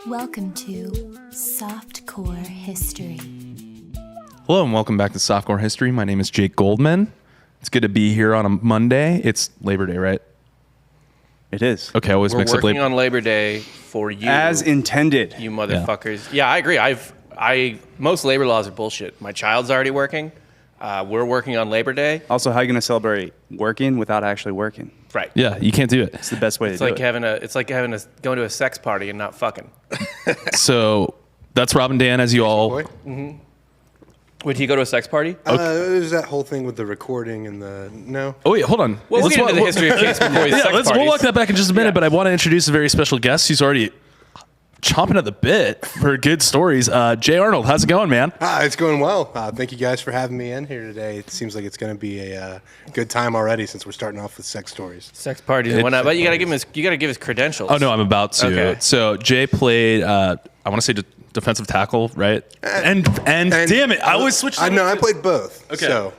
Welcome to Softcore History. Hello and welcome back to Softcore History. My name is Jake Goldman. It's good to be here on a Monday. It's Labor Day, right? It is. Okay, I always mix up We're working on Labor Day for you. As intended. You motherfuckers. Yeah, I agree. Most labor laws are bullshit. My child's already working. We're working on Labor Day. Also, how are you going to celebrate working without actually working? Right. Yeah, you can't do it. It's the best way to do it. It's like going to a sex party and not fucking. So that's Rob and Dan, as you all... Mm-hmm. Would he go to a sex party? There's that whole thing with the recording and the... No? Oh, wait, hold on. We'll get into the history of kids before he's sex parties. We'll walk that back in just a minute, but I want to introduce a very special guest who's already chomping at the bit for good stories. Jay Arnold, how's it going, man? It's going well. Thank you guys for having me in here today. It seems like it's going to be a good time already since we're starting off with sex stories. Sex parties and whatnot. But you got to give his credentials. Oh, no, I'm about to. Okay. So Jay played, I want to say defensive tackle, right? And damn it, I always switched. I know, I played both. Okay. So,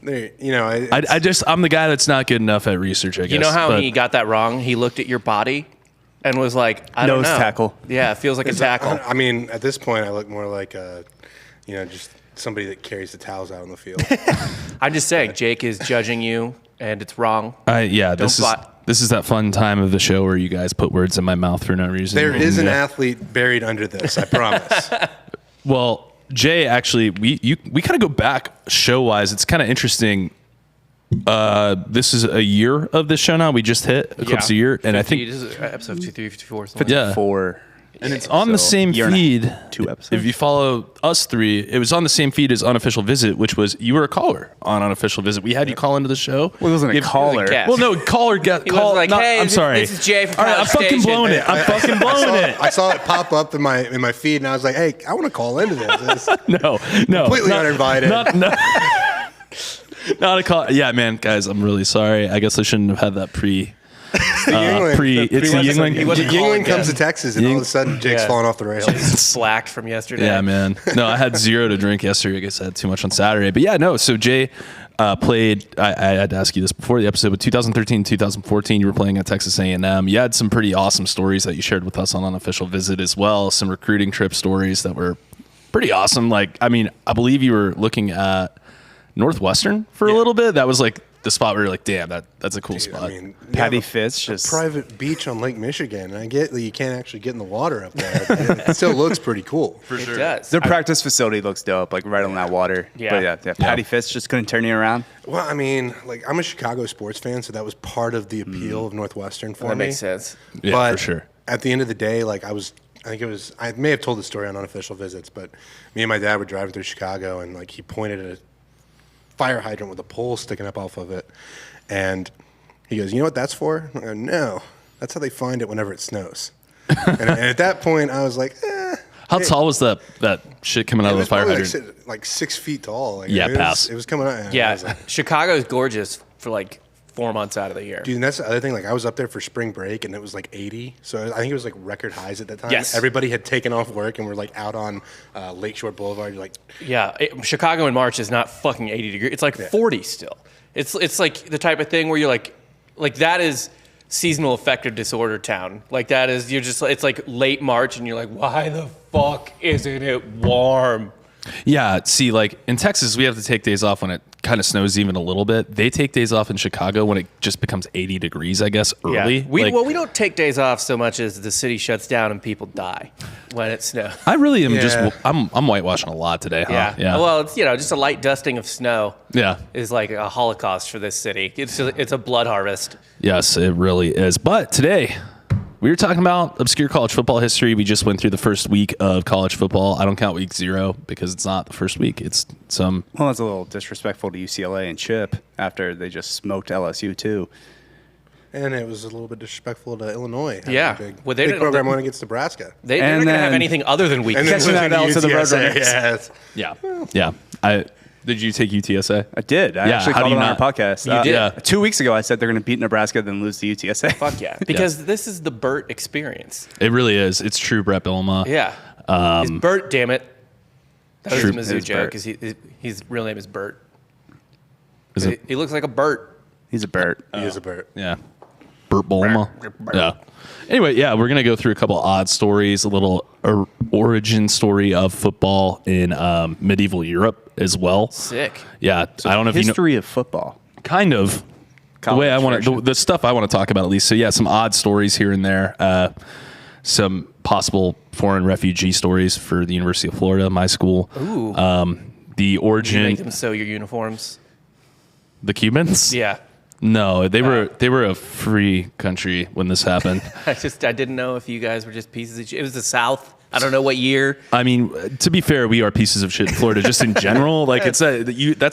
there, I'm the guy that's not good enough at research, I guess. You know how he got that wrong? He looked at your body and was like, I don't know. Nose tackle. Yeah, it feels like a tackle. I mean, at this point, I look more like just somebody that carries the towels out on the field. I'm just saying, Jake is judging you, and it's wrong. This is that fun time of the show where you guys put words in my mouth for no reason. There is an athlete buried under this, I promise. Well, Jay, actually, we kind of go back show-wise. It's kind of interesting. This is a year of this show now. We just hit Eclipse a year, and I think this is episode 53, 54. Yeah. 4. And it's on the same feed. 2 episodes. If you follow us three, it was on the same feed as Unofficial Visit, which was you were a caller on Unofficial Visit. We had you call into the show. Well, it wasn't a caller. guest. Well, no, caller get He call. was like, no, hey, I'm sorry. This is Jay from All right, I'm College fucking Station. blowing it. I'm fucking blowing it. I saw it pop up in my feed, and I was like, hey, I want to call into this. No, Completely uninvited. Not a call. Yeah, man, guys, I'm really sorry. I guess I shouldn't have had that pre. It's the Yingling. It's the Yingling. Yingling comes to Texas, and all of a sudden, Jake's falling off the rails. Slacked from yesterday. Yeah, man. No, I had 0 to drink yesterday. I guess I had too much on Saturday. But yeah, no. So Jay played. I had to ask you this before the episode. But 2013, 2014, you were playing at Texas A&M. You had some pretty awesome stories that you shared with us on Unofficial Visit as well. Some recruiting trip stories that were pretty awesome. Like, I mean, I believe you were looking at Northwestern for a little bit. That was like the spot where you're like, damn, that's a cool spot. I mean, Patty Fitz just private beach on Lake Michigan. I get that you can't actually get in the water up there, but it still looks pretty cool. For sure. It does. their practice facility looks dope, like right on that water. Yeah. But Patty Fitz just couldn't turn you around. Well, I mean, like I'm a Chicago sports fan, so that was part of the appeal of Northwestern for me. That makes sense. Yeah, but for sure. At the end of the day, like I may have told the story on Unofficial Visits, but me and my dad were driving through Chicago, and like he pointed at a fire hydrant with a pole sticking up off of it. And he goes, you know what that's for? I go, no, that's how they find it whenever it snows. and at that point, I was like, How tall was that shit coming out of the fire hydrant? Like 6 feet tall. Like, pass. It was coming out. Yeah, I was like, Chicago's gorgeous for like 4 months out of the year. dude, and that's the other thing. Like, I was up there for spring break, and it was like 80. So I think it was like record highs at that time. Yes. Everybody had taken off work, and we're like out on Lakeshore Boulevard. You're like, Yeah, Chicago in March is not fucking 80 degrees. It's like 40 still. It's like the type of thing where you're like that is seasonal affective disorder town. Like that is, it's like late March, and you're like, why the fuck isn't it warm? Yeah, see, like in Texas, we have to take days off when it kind of snows even a little bit. They take days off in Chicago when it just becomes 80 degrees, I guess, early. Yeah. We don't take days off so much as the city shuts down and people die when it snows. I really am I'm whitewashing a lot is Yeah. Well, it's just a light dusting of snow. Yeah. Is like a holocaust for this city. It's a blood harvest. Yes, it really is. But today, we were talking about obscure college football history. We just went through the first week of college football. I don't count week 0 because it's not the first week. It's some. Well, that's a little disrespectful to UCLA and Chip after they just smoked LSU too. and it was a little bit disrespectful to Illinois. Yeah. Big program win against Nebraska. They're not going to have anything other than weak. And then Catching that out to the UTSA, Roadrunners. Yeah. Did you take UTSA? I did. I actually how called do it you on our not? podcast. You did? Yeah. 2 weeks ago, I said they're going to beat Nebraska, then lose to UTSA. Fuck yeah. Because this is the Burt experience. It really is. It's true, Brett Bielema. Yeah. It's Burt, damn it. That was a Mizzou It's joke Burt. because his real name is Burt. Is it? He looks like a Burt. He's a Burt. He is a Burt. Yeah. Burt Bulma. Yeah. Anyway, yeah, we're gonna go through a couple odd stories, a little origin story of football in medieval Europe as well. Sick. Yeah, I don't know if you know. History of football. Kind of. The way I want to, the stuff I want to talk about at least. So yeah, some odd stories here and there. Some possible foreign refugee stories for the University of Florida, my school. Ooh. The origin. You make them sew your uniforms. The Cubans? Yeah. No, they were a free country when this happened. I didn't know if you guys were just pieces of shit. It was the South. I don't know what year. I mean, to be fair, we are pieces of shit in Florida, just in general. Like that's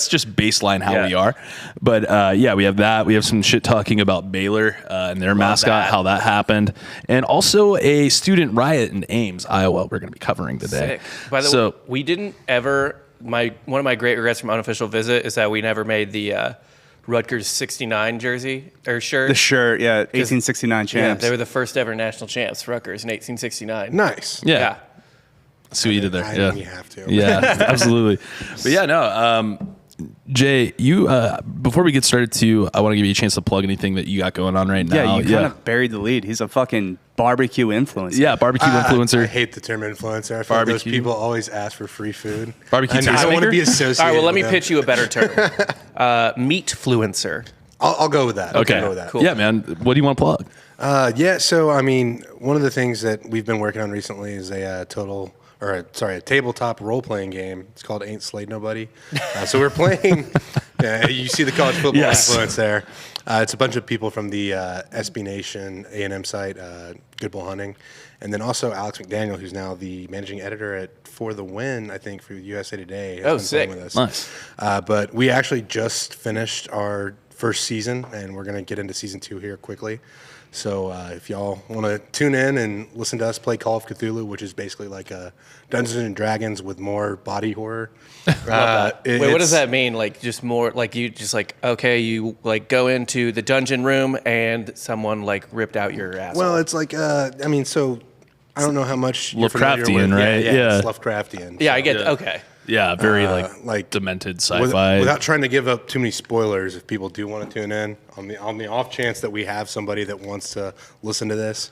just baseline how we are. But yeah, we have that. We have some shit talking about Baylor and their mascot, how that happened, and also a student riot in Ames, Iowa. We're going to be covering today. Sick. By the way, we didn't ever. One of my great regrets from unofficial visit is that we never made the Rutgers 69 jersey or shirt. The shirt, yeah, 1869 champs. Yeah, they were the first ever national champs, Rutgers, in 1869. Nice. Yeah. See what you did there. I Yeah. think you have to. Yeah, absolutely. But yeah, no. Jay, you before we get started, I want to give you a chance to plug anything that you got going on right now. Yeah, you kind of buried the lead. He's a fucking barbecue influencer. Yeah, barbecue influencer. I hate the term influencer. I feel like those people always ask for free food. Barbecue I don't want to be associated. All right, well, let me with them. pitch you a better term. Meat-fluencer. I'll go with that. Okay. I'll go with that. Cool. Yeah, man. What do you want to plug? Yeah, so I mean, one of the things that we've been working on recently is a tabletop role-playing game. It's called Ain't Slayed Nobody. So we're playing. You see the college football influence there. It's a bunch of people from the SB Nation A&M site, Good Bull Hunting, and then also Alex McDaniel, who's now the managing editor at For the Win, I think, for USA Today. Oh, sick! With us. Nice. But we actually just finished our first season, and we're going to get into season 2 here quickly. So if y'all want to tune in and listen to us play Call of Cthulhu, which is basically like a Dungeons and Dragons with more body horror. Wait, what does that mean? Like just more like you just like you like go into the dungeon room and someone like ripped out your ass. Well, it's like I mean, I don't know how much you're familiar Lovecraftian, with. right? Yeah, it's Lovecraftian. yeah, I So, get okay. Yeah, very like demented sci-fi. without trying to give up too many spoilers, if people do want to tune in, on the off chance that we have somebody that wants to listen to this,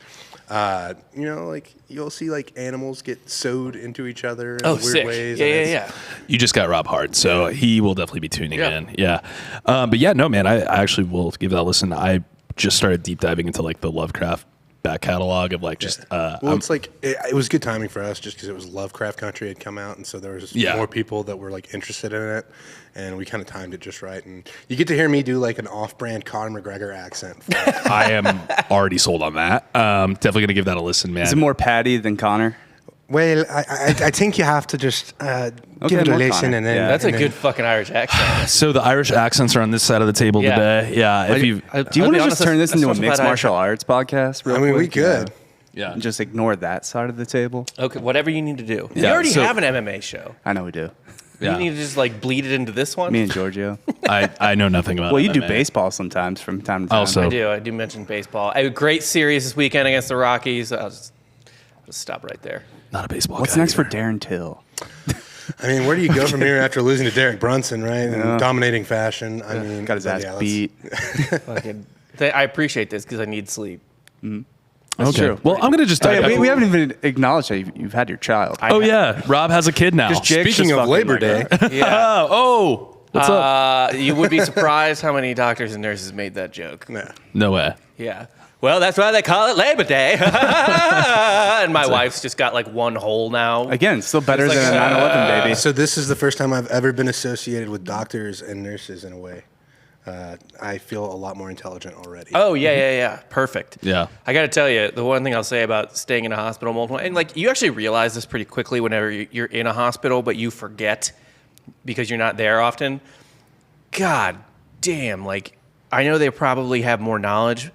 like you'll see like animals get sewed into each other in weird sick. ways. Yeah. You just got Rob Hart, so he will definitely be tuning in. Yeah. But yeah, no, man, I actually will give that a listen. I just started deep diving into like the Lovecraft back catalog of like just. It's like it was good timing for us just because it was Lovecraft Country had come out, and so there was more people that were like interested in it, and we kind of timed it just right. And you get to hear me do like an off-brand Conor McGregor accent. I am already sold on that. Definitely gonna give that a listen, man. Is it more Patty than Connor? Well, I think you have to just give it a more listen, Connor. and then That's a good fucking Irish accent. So the Irish accents are on this side of the table Yeah. today. Yeah. If you, Do you want to just turn this into a mixed martial arts podcast? Real I mean, we quick? could. yeah. And just ignore that side of the table. Okay, whatever you need to do. Yeah, You already so- have an MMA show. I know we do. Yeah. You need to just like bleed it into this one. Me and Giorgio. I know nothing about. Well, you do MMA. baseball sometimes from time to time. Also- I do mention baseball. I have a great series this weekend against the Rockies. I'll just stop right there. Not a baseball. What's guy next either. for Darren Till? I mean, where do you go from here after losing to Derek Brunson, right? In dominating fashion. I mean, Got his ass yeah, let's- beat. Fucking, I appreciate this because I need sleep. Okay. true. Well, I'm gonna just. Oh, yeah, dive we haven't even acknowledged that you've had your child. Oh yeah, Rob has a kid now. Speaking of Labor Day, Yeah. What's up? You would be surprised how many doctors and nurses made that joke. No way. Yeah. Well, that's why they call it Labor Day. And my wife's just got like one hole now. Again, still better It's like, than a 9/11 baby. so this is the first time I've ever been associated with doctors and nurses in a way. I feel a lot more intelligent already. Oh, yeah. Perfect. Yeah. I got to tell you, the one thing I'll say about staying in a hospital multiple, and like you actually realize this pretty quickly whenever you're in a hospital, but you forget because you're not there often. God damn, like I know they probably have more knowledge,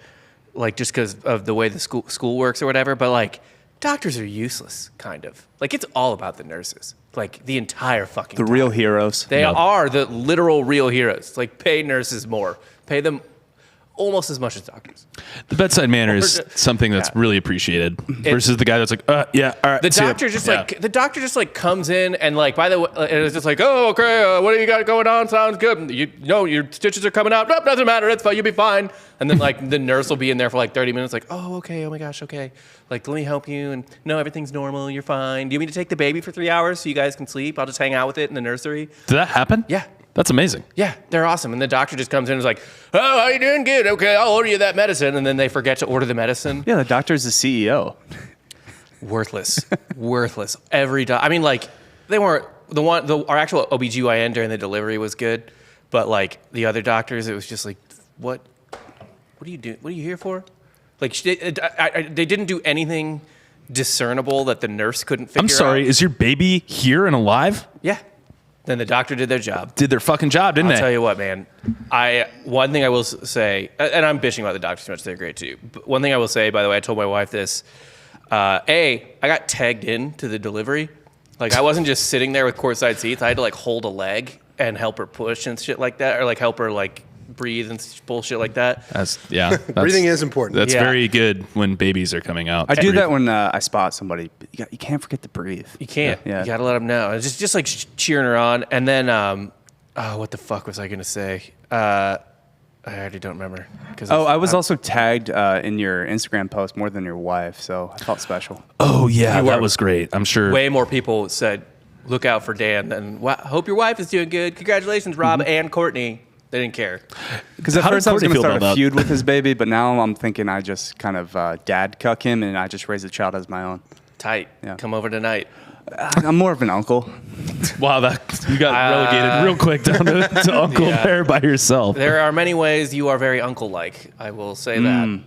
like just because of the way the school works or whatever, but like doctors are useless, kind of. Like it's all about the nurses, like the entire fucking The time. real heroes. They are the literal real heroes. Like pay nurses more, pay them almost as much as doctors. The bedside manner is something that's really appreciated versus the guy that's like, yeah, all right. The doctor just like comes in and like, by the way, and it's just like, oh, okay, what do you got going on? Sounds good. Your stitches are coming out. Nope, doesn't matter. It's fine. You'll be fine. And then like the nurse will be in there for like 30 minutes, like, oh, okay, oh my gosh, okay. Like, let me help you. And no, everything's normal. You're fine. Do you want me to take the baby for 3 hours so you guys can sleep? I'll just hang out with it in the nursery. Did that happen? Yeah. That's amazing. Yeah, they're awesome. And the doctor just comes in and is like, oh, how you doing? Good. Okay, I'll order you that medicine. And then they forget to order the medicine. Yeah, the doctor's the CEO. Worthless. Worthless. I mean, like, they weren't, our actual OBGYN during the delivery was good. But, like, the other doctors, it was just like, what do you do? What are you here for? Like, they didn't do anything discernible that the nurse couldn't figure out. I'm sorry, is your baby here and alive? Yeah. Then the doctor did their job. Did their fucking job, didn't they? I'll tell you what, man. One thing I will say, and I'm bitching about the doctors so much, they're great too. But one thing I will say, by the way, I told my wife this. I got tagged in to the delivery. Like, I wasn't just sitting there with courtside seats. I had to like hold a leg and help her push and shit like that, or like help her like breathe and bullshit like that. Breathing is important. That's very good when babies are coming out. I do that when I spot somebody. You can't forget to breathe. You can't. Yeah. You gotta let them know. It's just like cheering her on. And then, what the fuck was I gonna say? I already don't remember. I was also tagged in your Instagram post more than your wife, so I felt special. Oh yeah, that was great. I'm sure. Way more people said, "Look out for Dan," and hope your wife is doing good. Congratulations, Rob and Courtney. They didn't care. Because at first I was going to start a feud with his baby, but now I'm thinking I just kind of dad cuck him and I just raise the child as my own. Tight. Yeah. Come over tonight. I'm more of an uncle. Wow, you got relegated real quick down to uncle there by yourself. There are many ways you are very uncle-like. I will say that.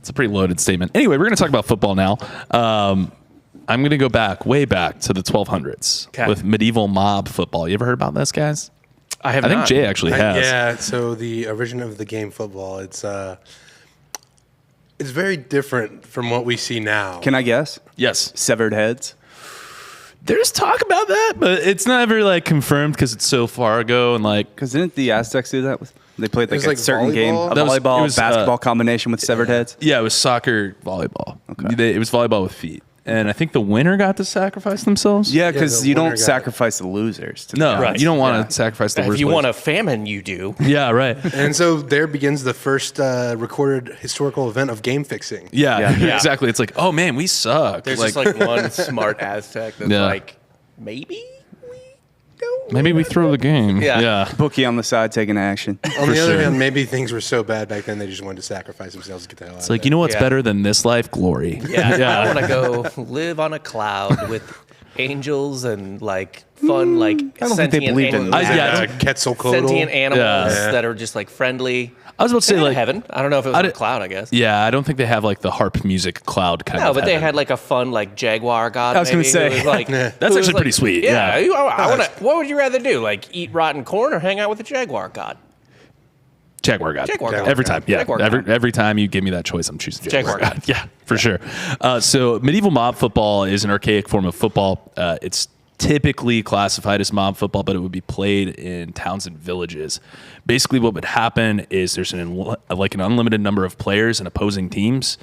It's a pretty loaded statement. Anyway, we're going to talk about football now. I'm going to go way back to the 1200s with medieval mob football. You ever heard about this, guys? I think Jay actually has. Yeah, so the origin of the game football, it's very different from what we see now. Can I guess? Yes. Severed heads? There's talk about that, but it's never like confirmed because it's so far ago and like. Because didn't the Aztecs do that? They played like a certain volleyball? game, a volleyball, basketball combination with severed heads? Yeah, it was soccer volleyball. Okay. It was volleyball with feet. And I think the winner got to sacrifice themselves. Yeah, because you don't sacrifice the losers. No, right. You don't want to sacrifice the worst. If you want a famine, you do. Yeah, right. And so there begins the first recorded historical event of game fixing. Yeah, exactly. It's like, oh man, we suck. There's just like one smart Aztec that's like, maybe we throw the game. Yeah. Bookie on the side taking action. On the other hand, maybe things were so bad back then they just wanted to sacrifice themselves to get the hell out of it. It's like, you know what's better than this life? Glory. I want to go live on a cloud with angels and like fun, like sentient animals. Sentient animals that are just like friendly. I was about to say like heaven. I don't know if it was on a cloud, I guess. Yeah, I don't think they have like the harp music cloud kind of. No, but they had like a fun like jaguar god. I was going to say like, that's actually pretty sweet. Yeah, I want to. What would you rather do? Like eat rotten corn or hang out with a jaguar god? Jaguar god. Every time. Yeah. Every time you give me that choice, I'm choosing Jaguar god. Yeah, for sure. So medieval mob football is an archaic form of football. It's typically classified as mob football, but it would be played in towns and villages. Basically, what would happen is there's an unlimited number of players and opposing teams,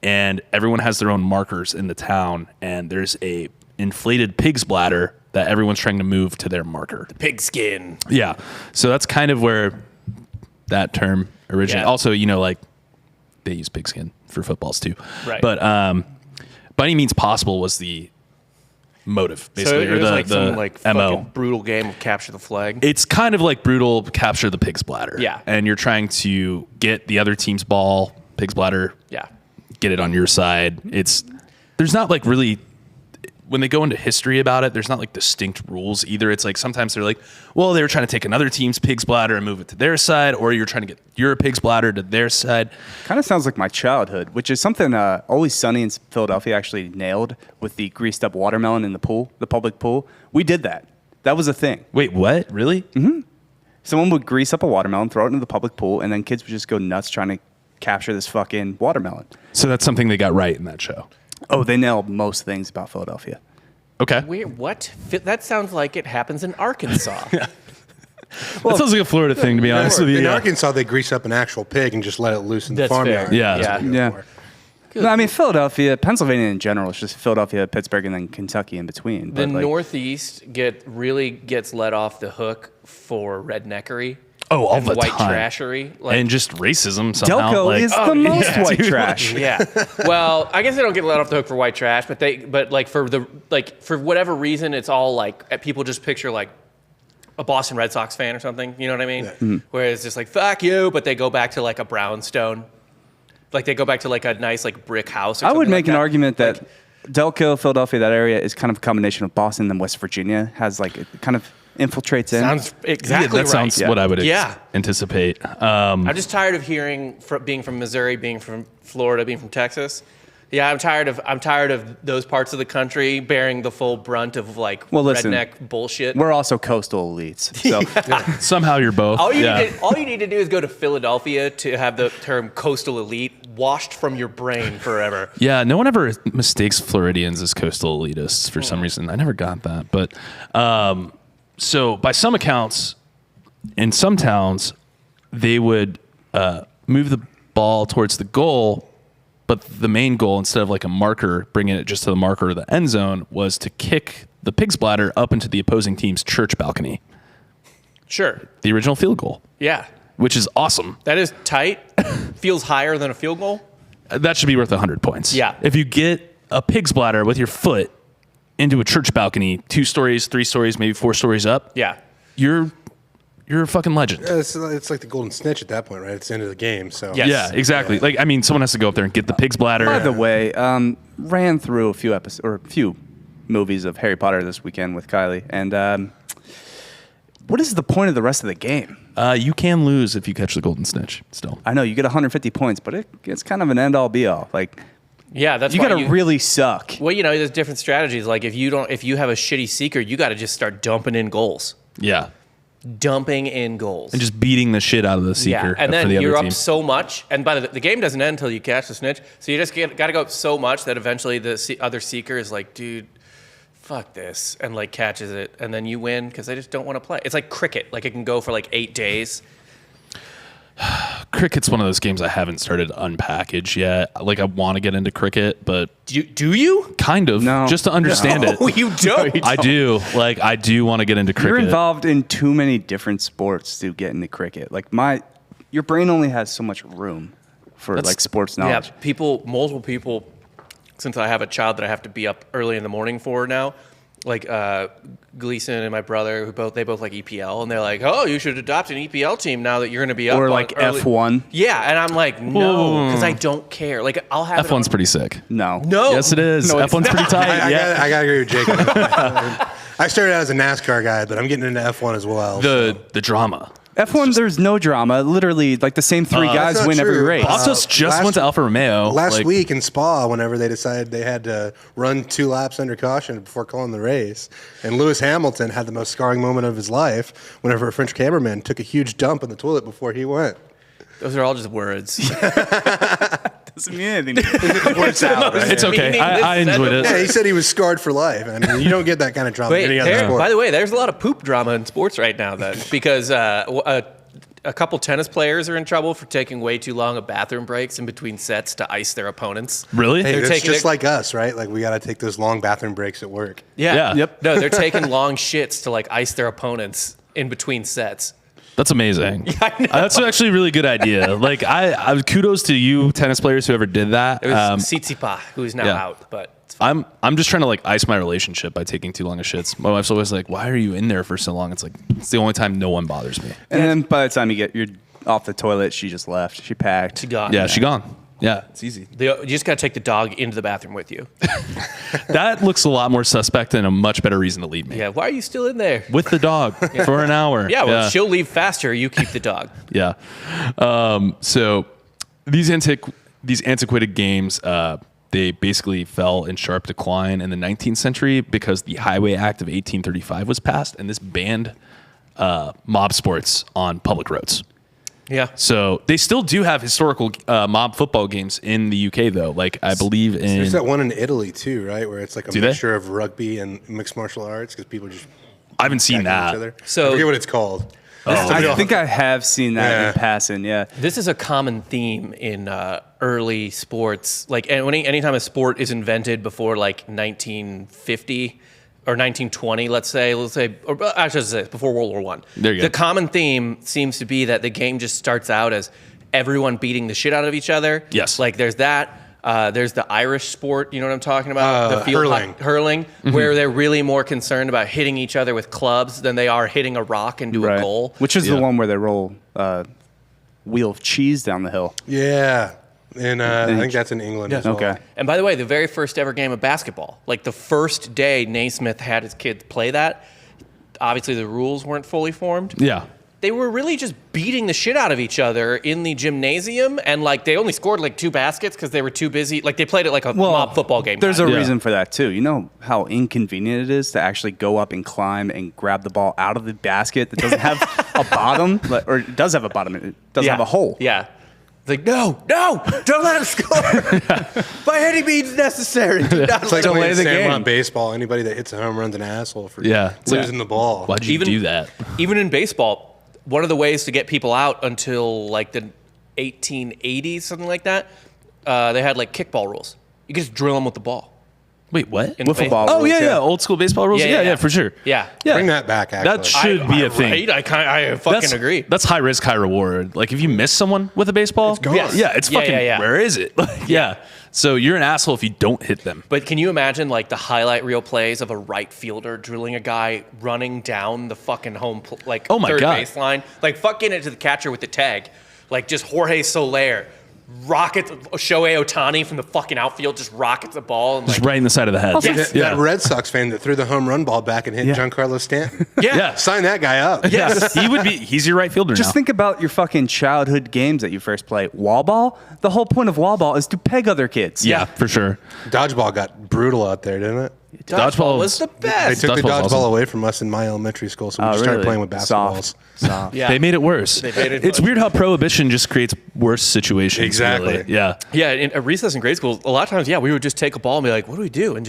and everyone has their own markers in the town, and there's a inflated pig's bladder that everyone's trying to move to their marker. The pigskin. Yeah. So that's kind of where that term originated. Yeah. Also, like they use pigskin for footballs too. Right. But by any means possible was the motive, basically, so it was or some like MO. Fucking brutal game of capture the flag. It's kind of like brutal capture the pig's bladder. Yeah. And you're trying to get the other team's ball, pig's bladder. Yeah. Get it on your side. There's not like really, when they go into history about it, there's not like distinct rules either. It's like sometimes they're like, well, they were trying to take another team's pig's bladder and move it to their side, or you're trying to get your pig's bladder to their side. Kind of sounds like my childhood, which is something Always Sunny in Philadelphia actually nailed with the greased up watermelon in the pool, the public pool. We did that. That was a thing. Wait, what? Really? Mm-hmm. Someone would grease up a watermelon, throw it into the public pool, and then kids would just go nuts trying to capture this fucking watermelon. So that's something they got right in that show. Oh, they nailed most things about Philadelphia. Okay. Weird. What? That sounds like it happens in Arkansas. That sounds like a Florida thing, to be honest with you. In Yeah. Arkansas, they grease up an actual pig and just let it loose in the That's farmyard. fair. Yeah. Yeah. Yeah. No, I mean, Philadelphia, Pennsylvania in general, it's just Philadelphia, Pittsburgh, and then Kentucky in between. The But, like, Northeast really gets let off the hook for redneckery. Oh, all and the white time. trashery. Like, And just racism somehow. Delco like, is the most white dude. trash. yeah. Well, I guess they don't get let off the hook for white trash, but like for whatever reason, it's all like people just picture like a Boston Red Sox fan or something. You know what I mean? Yeah. Where it's just like fuck you, but they go back to like a brownstone, like they go back to like a nice like brick house. Or I would something make like an that. argument that Delco, Philadelphia, that area is kind of a combination of Boston and West Virginia. Has like it kind of infiltrates in. Sounds exactly that right. sounds what I would Yeah. anticipate. I'm just tired of hearing being from Missouri, being from Florida, being from Texas. Yeah, I'm tired of those parts of the country bearing the full brunt of like listen, redneck bullshit. We're also coastal elites. So Somehow you're both. All you yeah. need to do is go to Philadelphia to have the term coastal elite washed from your brain forever. Yeah, no one ever mistakes Floridians as coastal elitists for some reason. I never got that. But so by some accounts, in some towns, they would move the ball towards the goal, but the main goal, instead of like a marker, bringing it just to the marker or the end zone, was to kick the pig's bladder up into the opposing team's church balcony. Sure. The original field goal, Yeah. which is awesome. That is tight. Feels higher than a field goal. That should be worth 100 points. Yeah. If you get a pig's bladder with your foot into a church balcony, 2 stories, 3 stories, maybe 4 stories up, Yeah. you're a fucking legend. It's like the golden snitch at that point, right? It's the end of the game. So Yes. Yeah, exactly. Like, I mean, someone has to go up there and get the pig's bladder. by the way, ran through a few movies of Harry Potter this weekend with Kylie, and what is the point of the rest of the game? You can lose if you catch the golden snitch still. I know you get 150 points, but it's kind of an end-all be-all. Like Yeah, that's you why got to really suck. Well, you know, there's different strategies. Like if you have a shitty seeker, you got to just start dumping in goals. Yeah. Dumping in goals. And just beating the shit out of the seeker and for then the you're other up team. so much, and by the game doesn't end until you catch the snitch. So you just got to go up so much that eventually the other seeker is like, dude, fuck this, and like catches it, and then you win because they just don't want to play. It's like cricket. Like it can go for like 8 days. Cricket's one of those games I haven't started to unpackage yet. Like, I want to get into cricket, but Do you? kind of, No. just to understand it. Oh, you don't. I do. Like, I do want to get into cricket. You're involved in too many different sports to get into cricket. Like your brain only has so much room for like sports Yeah, knowledge. multiple people. Since I have a child that I have to be up early in the morning for now, like Gleason and my brother, they both like EPL, and they're like, "Oh, you should adopt an EPL team now that you're going to be up." Or on like early. F1. Yeah, and I'm like, no, because I don't care. Like I'll have F1's pretty sick. No. No. Yes, it is. No, it's F1's pretty tight. I gotta agree with Jake. I started out as a NASCAR guy, but I'm getting into F1 as well. The drama. F1, there's no drama. Literally, like the same 3 guys that's not win every true. race. Bottas just went to Alfa Romeo. Last week in Spa, whenever they decided they had to run 2 laps under caution before calling the race, and Lewis Hamilton had the most scarring moment of his life whenever a French cameraman took a huge dump in the toilet before he went. Those are all just words. Doesn't mean anything. Works out, right? It's okay. I enjoyed it. Yeah, he said he was scarred for life. I mean, you don't get that kind of drama in any other sport. By the way, there's a lot of poop drama in sports right now, then, because a couple tennis players are in trouble for taking way too long of bathroom breaks in between sets to ice their opponents. Really? Hey, They're it's taking just it- like us, right? Like we got to take those long bathroom breaks at work. Yeah. Yep. No, they're taking long shits to like ice their opponents in between sets. That's amazing. I know. That's actually a really good idea. Like, I kudos to you tennis players who ever did that. It was Tsitsipas, who's now yeah. out, but it's fine. I'm just trying to like ice my relationship by taking too long of shits. My wife's always like, "Why are you in there for so long?" It's like it's the only time no one bothers me. And then by the time you're off the toilet, she just left. She packed. She gone. Yeah, she gone. Yeah, it's easy. You just got to take the dog into the bathroom with you. That looks a lot more suspect and a much better reason to leave me. Yeah, why are you still in there? With the dog for an hour. Yeah, well, she'll leave faster. You keep the dog. Yeah. So these antiquated games, they basically fell in sharp decline in the 19th century because the Highway Act of 1835 was passed, and this banned mob sports on public roads. Yeah. So they still do have historical mob football games in the UK, though. Like, I believe in... There's that one in Italy too, right? Where it's like a Do they? mixture of rugby and mixed martial arts because people just I haven't seen attacking that. each other. So- I forget what it's called. I think I have seen that in passing. Yeah. This is a common theme in early sports. Like, anytime a sport is invented before like 1950 or 1920, let's say, or actually, let's say before World War I. There you go. The common theme seems to be that the game just starts out as everyone beating the shit out of each other. Yes. Like, there's that. There's the Irish sport, you know what I'm talking about? The hurling, where they're really more concerned about hitting each other with clubs than they are hitting a rock into a goal. Which is the one where they roll wheel of cheese down the hill. Yeah. And I think that's in England as well. Okay. And by the way, the very first ever game of basketball, like the first day Naismith had his kids play that, obviously the rules weren't fully formed. Yeah. They were really just beating the shit out of each other in the gymnasium, and like they only scored like 2 baskets because they were too busy. Like they played it like a mob football game. There's a reason for that too. You know how inconvenient it is to actually go up and climb and grab the ball out of the basket that doesn't have a bottom, or it does have a bottom. It doesn't have a hole. Yeah. It's like, no, don't let him score. By any means necessary. Do not It's like Delay playing the Sandlot game. baseball. Anybody that hits a home run's an asshole for Yeah. losing the ball. Why'd you do that? Even in baseball, one of the ways to get people out until like the 1880s, something like that, they had like kickball rules. You could just drill them with the ball. Wait, what? In Wiffle baseball. ball. Oh, rules, yeah. Old school baseball rules? Yeah, for sure. Yeah. Bring that back, actually. That should be a thing. Right? I fucking agree. That's high risk, high reward. Like if you miss someone with a baseball, it's gone. Yeah, it's fucking. yeah. Where is it? Yeah. So you're an asshole if you don't hit them. But can you imagine like the highlight reel plays of a right fielder drilling a guy running down the fucking third baseline, like fucking it to the catcher with the tag, like just Jorge Soler rockets Shohei Ohtani from the fucking outfield, just rockets the ball and Just like right in the side of the head. Yes. That Red Sox fan that threw the home run ball back and hit Giancarlo Stanton. Yeah. Sign that guy up. Yes. He's your right fielder Just now. think about your fucking childhood games that you first play. Wall ball? The whole point of wall ball is to peg other kids. Yeah, for sure. Dodgeball got brutal out there, didn't it? Dodgeball was the They best. took the Dodgeball's dodgeball awesome. away from us in my elementary school, so we Oh, just started really? playing with basketballs. Soft. Yeah. They made it worse. made it It's worse. weird how prohibition just creates worse situations. Exactly. Really. Yeah. Yeah, in a recess in grade school, a lot of times, we would just take a ball and be like, what do we do? And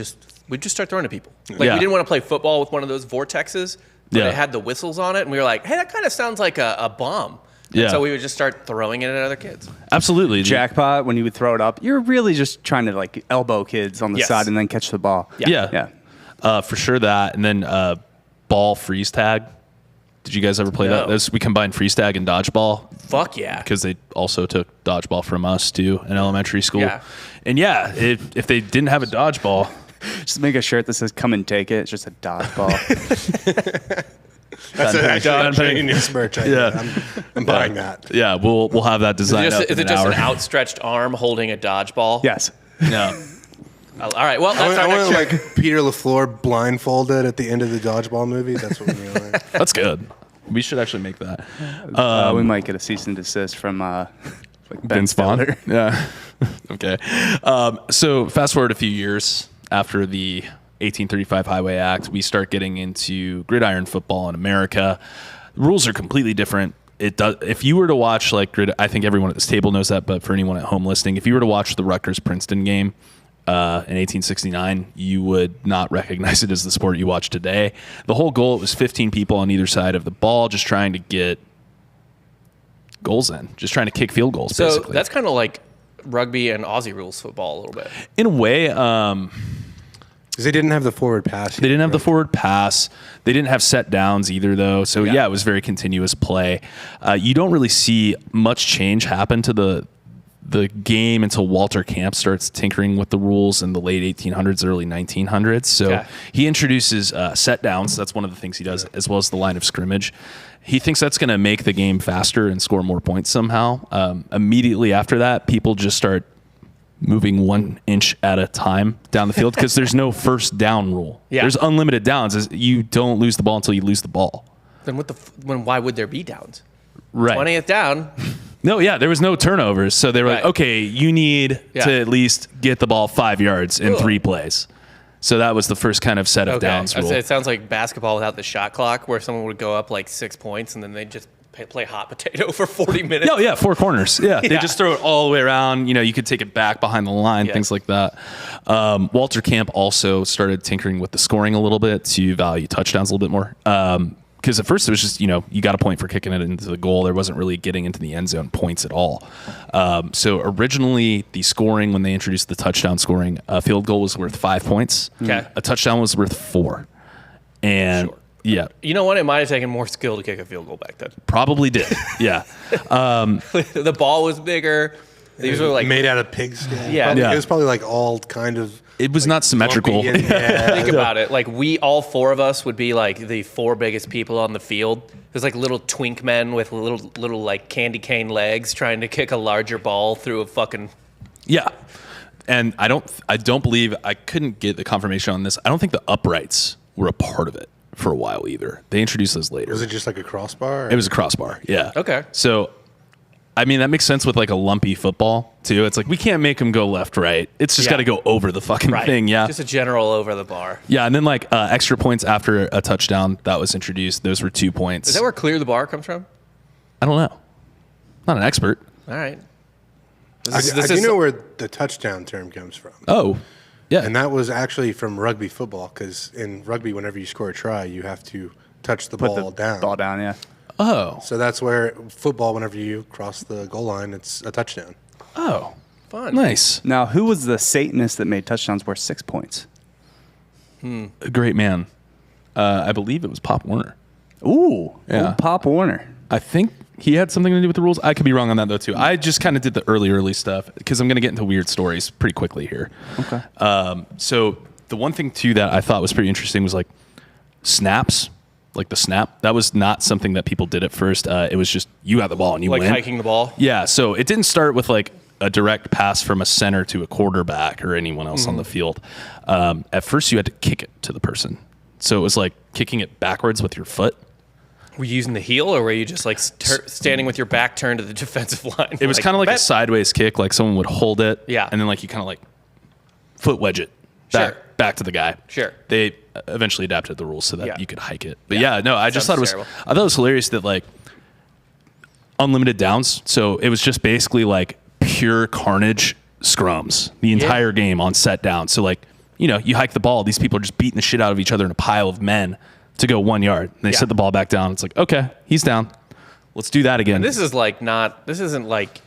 we'd just start throwing at people. Like, Yeah. we didn't want to play football with one of those vortexes, but Yeah. it had the whistles on it. And we were like, hey, that kind of sounds like a bomb. And Yeah. so we would just start throwing it at other kids. Absolutely. Jackpot, when you would throw it up, you're really just trying to like elbow kids on the Yes. side and then catch the ball. Yeah. For sure that. And then ball freeze tag. Did you guys ever play No. that? We combined freeze tag and dodgeball Fuck yeah. because they also took dodgeball from us too in elementary school. Yeah. And yeah, if they didn't have a dodgeball, Just make a shirt that says "Come and take it." It's just a dodgeball. That's actually a genius merch idea. Yeah. I'm buying that. yeah, we'll have that design up Is in it an just hour. an outstretched arm holding a dodgeball? Yes. Yeah. All right. Well, I that's our want next to like Peter LaFleur blindfolded at the end of the dodgeball movie. That's what we're doing. That's good. We should actually make that. We might get a cease and desist from like Ben Vince Vaughn. Stiller. Yeah. Okay. So fast forward a few years after the 1835 Highway Act, we start getting into gridiron football in America. The rules are completely different. It does. If you were to watch I think everyone at this table knows that, but for anyone at home listening, if you were to watch the Rutgers-Princeton game in 1869, you would not recognize it as the sport you watch today. The whole goal, it was 15 people on either side of the ball, just trying to get goals in, just trying to kick field goals. So basically. that's kind of like rugby and Aussie rules football a little bit. In a way, Because they didn't have the forward pass. they didn't have the forward pass. They didn't have set downs either, though. So yeah, it was very continuous play. You don't really see much change happen to the game until Walter Camp starts tinkering with the rules in the late 1800s, early 1900s. So he introduces set downs. That's one of the things he does, as well as the line of scrimmage. He thinks that's going to make the game faster and score more points somehow. Immediately after that, people just start moving 1 inch at a time down the field because there's no first down rule. Yeah. There's unlimited downs. You don't lose the ball until you lose the ball. Then why would there be downs? Right. 20th down. No, yeah, there was no turnovers. So they were like, Right. okay, you need to at least get the ball 5 yards in 3 plays. So that was the first kind of set of downs I'd rule. say it sounds like basketball without the shot clock, where someone would go up like 6 points and then they just play hot potato for 40 minutes. No, yeah, 4 corners. Yeah, they just throw it all the way around. You could take it back behind the line, things like that. Walter Camp also started tinkering with the scoring a little bit to value touchdowns a little bit more. because at first it was just, you got a point for kicking it into the goal. There wasn't really getting into the end zone points at all. So originally the scoring, when they introduced the touchdown scoring, a field goal was worth 5 points. Okay. A touchdown was worth 4. And yeah, You know what? It might have taken more skill to kick a field goal back then. probably did. Yeah. The ball was bigger. These were like made out of pigskin. Yeah. Probably- Yeah. It was probably like all kind of. It was not symmetrical. lumpy and- yeah. Think about it. Like all 4 of us would be like the 4 biggest people on the field. There's like little twink men with little like candy cane legs trying to kick a larger ball through a fucking. Yeah. And I don't believe, I couldn't get the confirmation on this. I don't think the uprights were a part of it for a while either. They introduced those later. Was it just like a crossbar? It was a crossbar. Yeah. Okay. So, I mean, that makes sense with like a lumpy football too. It's like, we can't make them go left, right. It's just Yeah. got to go over the fucking thing. Yeah. Just a general over the bar. Yeah. And then like extra points after a touchdown that was introduced. Those were 2 points. Is that where clear the bar comes from? I don't know. Not an expert. All right. I do know where the touchdown term comes from. Oh, yeah. And that was actually from rugby football, because in rugby, whenever you score a try, you have to touch the ball down. Ball down, yeah. Oh. So that's where football, whenever you cross the goal line, it's a touchdown. Oh. Fun. Nice. Now, who was the Satanist that made touchdowns worth 6 points? A great man. I believe it was Pop Warner. Ooh, Yeah. old Pop Warner. I think he had something to do with the rules. I could be wrong on that though too. I just kind of did the early stuff because I'm going to get into weird stories pretty quickly here. Okay. So the one thing too that I thought was pretty interesting was like snaps, like the snap. That was not something that people did at first. It was just you got the ball and you Like win. hiking the ball. Yeah. So it didn't start with like a direct pass from a center to a quarterback or anyone else on the field. At first you had to kick it to the person. So it was like kicking it backwards with your foot. Were you using the heel, or were you just like standing with your back turned to the defensive line? It was kind of like a sideways kick, like someone would hold it, Yeah. and then like you kind of like foot wedge it back to the guy. Sure. They eventually adapted the rules so that Yeah. you could hike it. But yeah, no, I just Sounds thought it was terrible. I thought it was hilarious that like unlimited downs. So it was just basically like pure carnage scrums the entire game on set down. So like, you hike the ball, these people are just beating the shit out of each other in a pile of men to go 1 yard. And they set the ball back down. It's like, okay, he's down. Let's do that again. This isn't like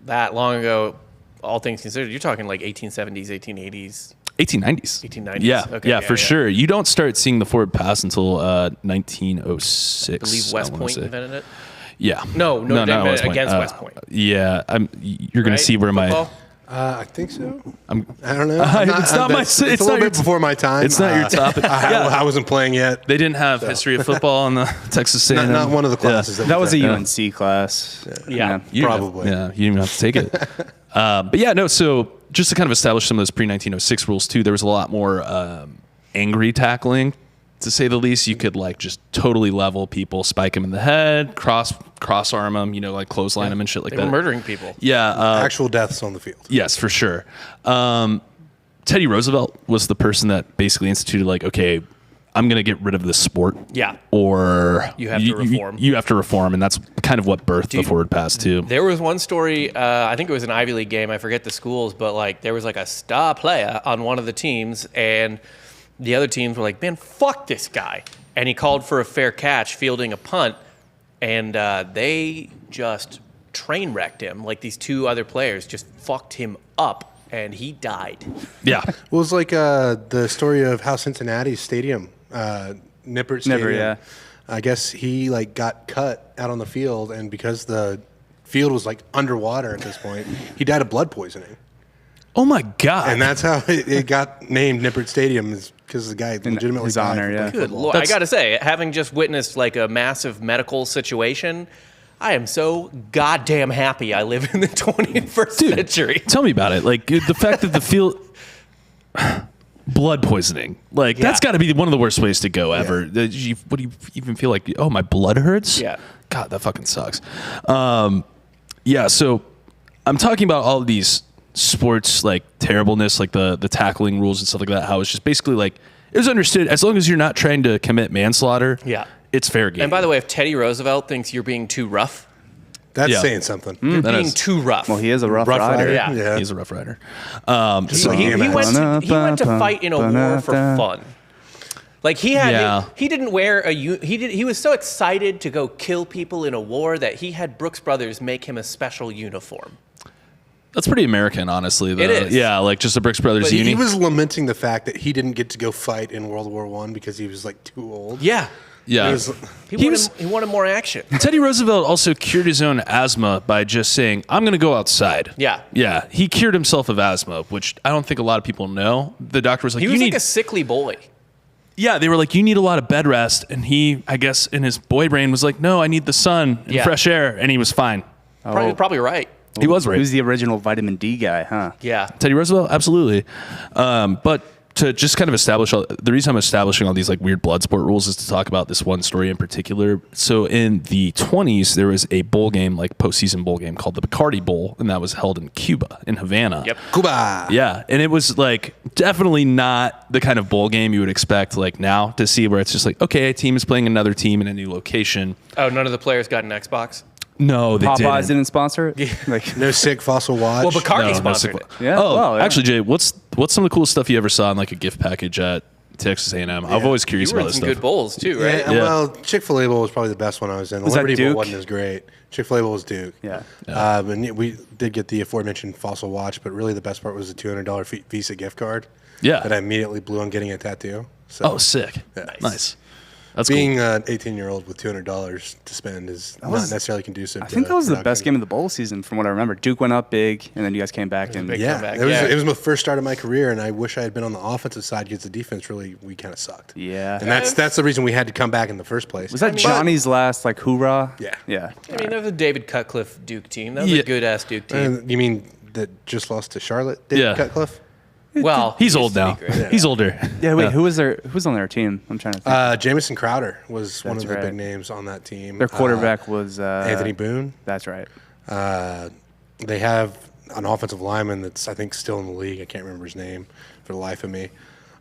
that long ago, all things considered. You're talking like 1870s, 1880s. 1890s. 1890s. Yeah, Okay, yeah, yeah, for yeah. sure. You don't start seeing the forward pass until 1906. I believe West wanna Point say. invented it. Yeah. No, Notre Dame not against West Point. Yeah, you're going Right? to see where Football? I think so. I don't know. it's not my. It's It's a not little your bit before my time. It's not your topic. I wasn't playing yet. They didn't have history of football in the Texas A&M. Not one of the classes. That was a we took. UNC class. Yeah. You didn't have- Probably. yeah, you didn't even have to take it. But yeah, no. So just to kind of establish some of those pre-1906 rules too, there was a lot more angry tackling, to say the least. You could like just totally level people, spike them in the head, cross arm them, like clothesline them and shit like They that. were murdering people. Yeah. Actual deaths on the field. Yes, for sure. Teddy Roosevelt was the person that basically instituted like, okay, I'm going to get rid of this sport. Yeah. Or You have to reform. You have to reform, and that's kind of what birthed the forward pass too. There was one story, I think it was an Ivy League game, I forget the schools, but like there was like a star player on one of the teams, and the other teams were like, man, fuck this guy. And he called for a fair catch, fielding a punt, and they just train wrecked him. Like these 2 other players just fucked him up, and he died. Yeah. Well, it was like the story of how Cincinnati's stadium, Nippert Stadium. yeah. I guess he like got cut out on the field, and because the field was like underwater at this point, he died of blood poisoning. Oh my God. And that's how it got named Nippert Stadium, is because the guy legitimately his died honor, from yeah. playing Good football. Lord. I got to say, having just witnessed like a massive medical situation, I am so goddamn happy I live in the 21st century. Tell me about it. Like the fact that the field blood poisoning, like that's got to be one of the worst ways to go ever. What do you even feel like? Oh, my blood hurts. Yeah. God, that fucking sucks. Yeah. So I'm talking about all of these sports like terribleness, like the tackling rules and stuff like that. How it's just basically like it was understood as long as you're not trying to commit manslaughter. Yeah. It's fair game. And by the way, if Teddy Roosevelt thinks you're being too rough, That's Yeah. saying something. you're That being is- too rough. Well, he is a rough, Rough rider. rider. Yeah. He's a rough rider. Just like he DMX. went to fight in a war for fun. Like he had, Yeah. he didn't wear he was so excited to go kill people in a war that he had Brooks Brothers make him a special uniform. That's pretty American, honestly. Though. It is. Yeah, like just the Brooks Brothers But uni. he was lamenting the fact that he didn't get to go fight in World War I because he was like too old. Yeah. yeah. He wanted more action. Teddy Roosevelt also cured his own asthma by just saying, I'm going to go outside. Yeah. Yeah. He cured himself of asthma, which I don't think a lot of people know. The doctor was like, He you was need like a sickly boy. Yeah, they were like, you need a lot of bed rest. And he, I guess, in his boy brain was like, no, I need the sun and Yeah. fresh air. And he was fine. Probably right. He was right. He was the original vitamin D guy, huh? Yeah. Teddy Roosevelt, absolutely. But to just kind of establish, the reason I'm establishing all these like weird blood sport rules is to talk about this one story in particular. So in the 20s, there was a bowl game, like postseason bowl game called the Bacardi Bowl, and that was held in Cuba, in Havana. Yep. Cuba. Yeah, and it was like definitely not the kind of bowl game you would expect like now to see, where it's just like, okay, a team is playing another team in a new location. Oh, none of the players got an Xbox? No, they Popeyes didn't. didn't sponsor it. Like, No sick fossil watch. Well, Bacardi No, sponsored no it. yeah. Oh, well, yeah. actually, Jay, what's some of the coolest stuff you ever saw in like a gift package at Texas A&M? I'm always curious You were about in this some stuff. good bowls too, right? Yeah, Yeah. well, Chick-fil-A Bowl was probably the best one I was in. The Was that Liberty Bowl Duke? wasn't as great. Chick-fil-A Bowl was Duke. Yeah. And we did get the aforementioned fossil watch, but really the best part was the $200 Visa gift card. Yeah. That I immediately blew on getting a tattoo. So Oh, sick. Yeah. Nice. That's being an 18-year-old with $200 to spend is not necessarily conducive. I think to that was the production. best game of the bowl season, from what I remember. Duke went up big, and then you guys came back and big Yeah, comeback. it was my first start of my career, and I wish I had been on the offensive side because the defense we kind of sucked. Yeah. and that's the reason we had to come back in the first place. Was that Johnny's last like hoorah? Yeah. Yeah. I mean, that was a David Cutcliffe Duke team. That was Yeah. a good ass Duke team. You mean that just lost to Charlotte? David Yeah. Cutcliffe. Well, He's he old used to now. be great. He's older. Yeah. Wait, who's on their team? I'm trying to think. Jamison Crowder was one That's of the right. big names on that team. Their quarterback was Anthony Boone. That's right. They have an offensive lineman that's I think still in the league. I can't remember his name for the life of me.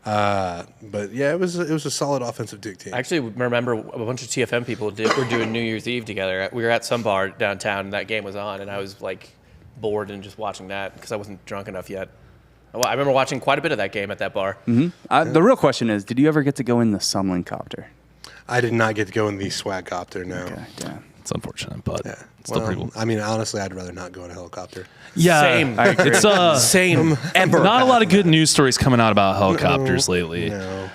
But yeah, it was a solid offensive Duke team. I actually remember a bunch of TFM people were doing New Year's Eve together. We were at some bar downtown, and that game was on, and I was like bored and just watching that because I wasn't drunk enough yet. I remember watching quite a bit of that game at that bar. The real question is, did you ever get to go in the Sumlin copter? I did not get to go in the swag copter. No. Okay, damn. It's unfortunate, but Yeah. it's still Well, pretty cool. I mean, honestly, I'd rather not go in a helicopter. Yeah, Same. I agree. It's Same ever. not a lot of good news stories coming out about helicopters lately. No.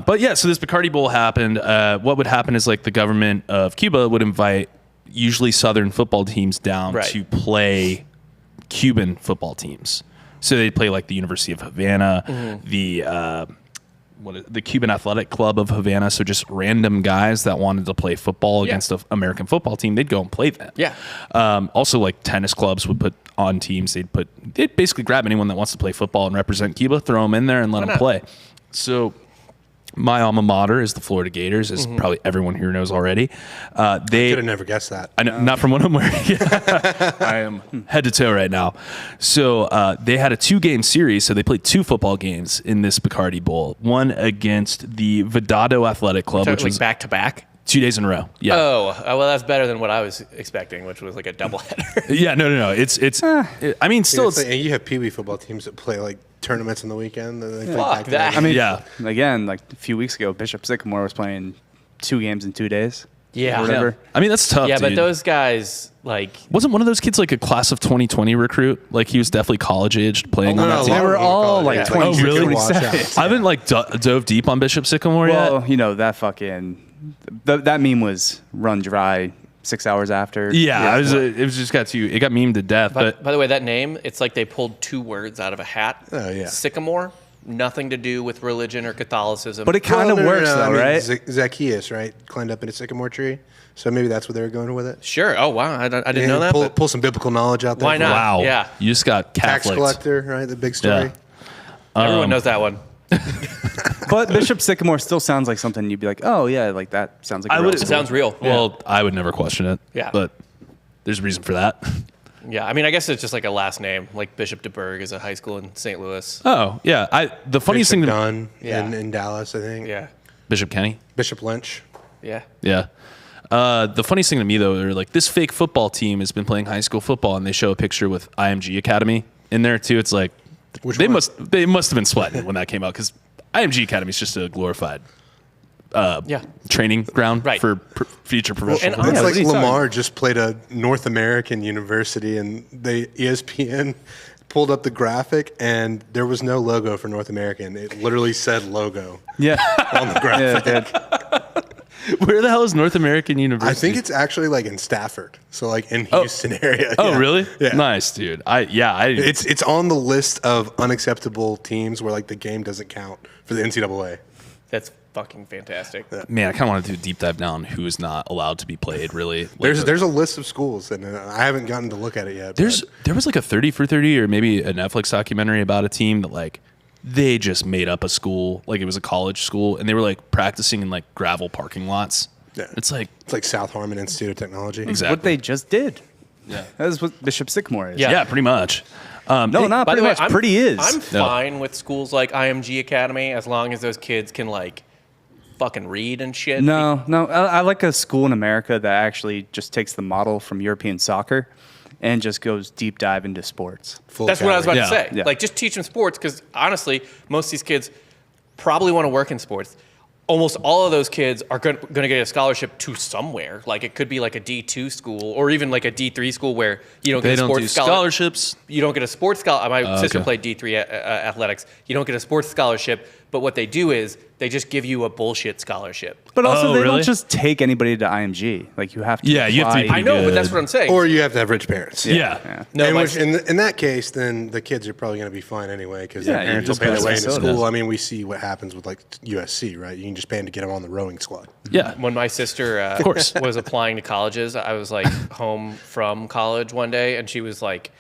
But yeah, so this Bacardi Bowl happened. What would happen is like the government of Cuba would invite usually Southern football teams down Right. to play Cuban football teams. So they'd play like the University of Havana, the Cuban Athletic Club of Havana. So just random guys that wanted to play football against an American football team, they'd go and play them. Yeah. Also, like tennis clubs would put on teams. They'd basically grab anyone that wants to play football and represent Cuba, throw them in there, and let them not? play. So my alma mater is the Florida Gators, as probably everyone here knows already. They Could have never guessed that. I know, not from what I'm wearing. I am head to toe right now. So they had a 2-game series. So they played 2 football games in this Bacardi Bowl. One against the Vedado Athletic Club, which like was back to back. 2 days in a row. Yeah. Oh, well, that's better than what I was expecting, which was like a doubleheader. Yeah. No. It's. I mean, still. It's, And you have Pee Wee football teams that play like tournaments on the weekend. And they play Fuck back to back. that. I mean, Yeah. again, like a few weeks ago, Bishop Sycamore was playing 2 games in 2 days. Yeah. Or whatever. I mean, that's tough. Yeah, but dude. those guys, like, Wasn't one of those kids like a class of 2020 recruit? Like he was definitely college aged playing on that a team. lot They were of them all, college. like, Yeah, 22, Oh, really? 27. I haven't like dove deep on Bishop Sycamore Well, yet. you know, that fucking that meme was run dry 6 hours after. Yeah, it was just it got memed to death. But by the way, that name, it's like they pulled 2 words out of a hat. Oh, yeah. Sycamore, nothing to do with religion or Catholicism. But it kind of works though, I mean, right? Zacchaeus, right? Climbed up in a sycamore tree. So maybe that's what they were going with it. Sure. Oh, wow. I didn't know that. but Pull some biblical knowledge out there. Why not? wow, Yeah. you just got Tax Catholics. collector, right? The big story. Yeah. Everyone knows that one. But Bishop Sycamore still sounds like something you'd be like, oh yeah, like that sounds like. I a real would. It school. sounds real. Well, I would never question it. Yeah. but there's a reason for that. Yeah. I mean, I guess it's just like a last name. Like Bishop DeBerg is a high school in St. Louis. Oh yeah, the funniest Bishop thing to Dunn Yeah. in Dallas, I think. Yeah. Bishop Kenny. Bishop Lynch. Yeah. Yeah. The funniest thing to me though, they're like this fake football team has been playing high school football, and they show a picture with IMG Academy in there too. It's like Which they one? must have been sweating when that came out because IMG Academy is just a glorified training ground Right. for future professional. And It's Yeah, like what are you Lamar just played a North American university, and they ESPN pulled up the graphic, and there was no logo for North American. It literally said logo Yeah. on the graphic. Yeah, it did. Where the hell is North American University? I think it's actually like in Stafford, so like in Houston area. Oh, Yeah. really? Yeah. Nice, dude. It's on the list of unacceptable teams where like the game doesn't count for the NCAA. That's fucking fantastic. Man, I kind of want to do a deep dive now on who's not allowed to be played. Really, like, There's a list of schools, and I haven't gotten to look at it yet. there was like a 30 for 30 or maybe a Netflix documentary about a team that like they just made up a school, like it was a college school, and they were like practicing in like gravel parking lots. Yeah. It's like It's like South Harmon Institute of Technology. Exactly. What they just did. Yeah. That is what Bishop Sycamore is. yeah, pretty much. No, not By pretty the way, much. Pretty is. I'm fine with schools like IMG Academy as long as those kids can like fucking read and shit. No. I like a school in America that actually just takes the model from European soccer and just goes deep dive into sports. Full That's what I was about academy. to say. Yeah. Like, just teach them sports because honestly, most of these kids probably want to work in sports. Almost all of those kids are going to get a scholarship to somewhere. Like, it could be like a D2 school or even like a D3 school where you don't They get a don't sports do scholarship. scholarships. You don't get a sports scholarship. My sister okay. played D3 athletics. You don't get a sports scholarship. But what they do is they just give you a bullshit scholarship. But also, Oh, they really? don't just take anybody to IMG. Like, you have to. Yeah, you have to be apply- I know, but good. that's what I'm saying. Or you have to have rich parents. Yeah. no, in, my- which, in that case, then the kids are probably going to be fine anyway because Yeah, their you parents will just pay their pass way into sodas. school. I mean, we see what happens with like USC, right? You can just pay them to get them on the rowing squad. Yeah. When my sister course. was applying to colleges, I was like home from college one day, and she was like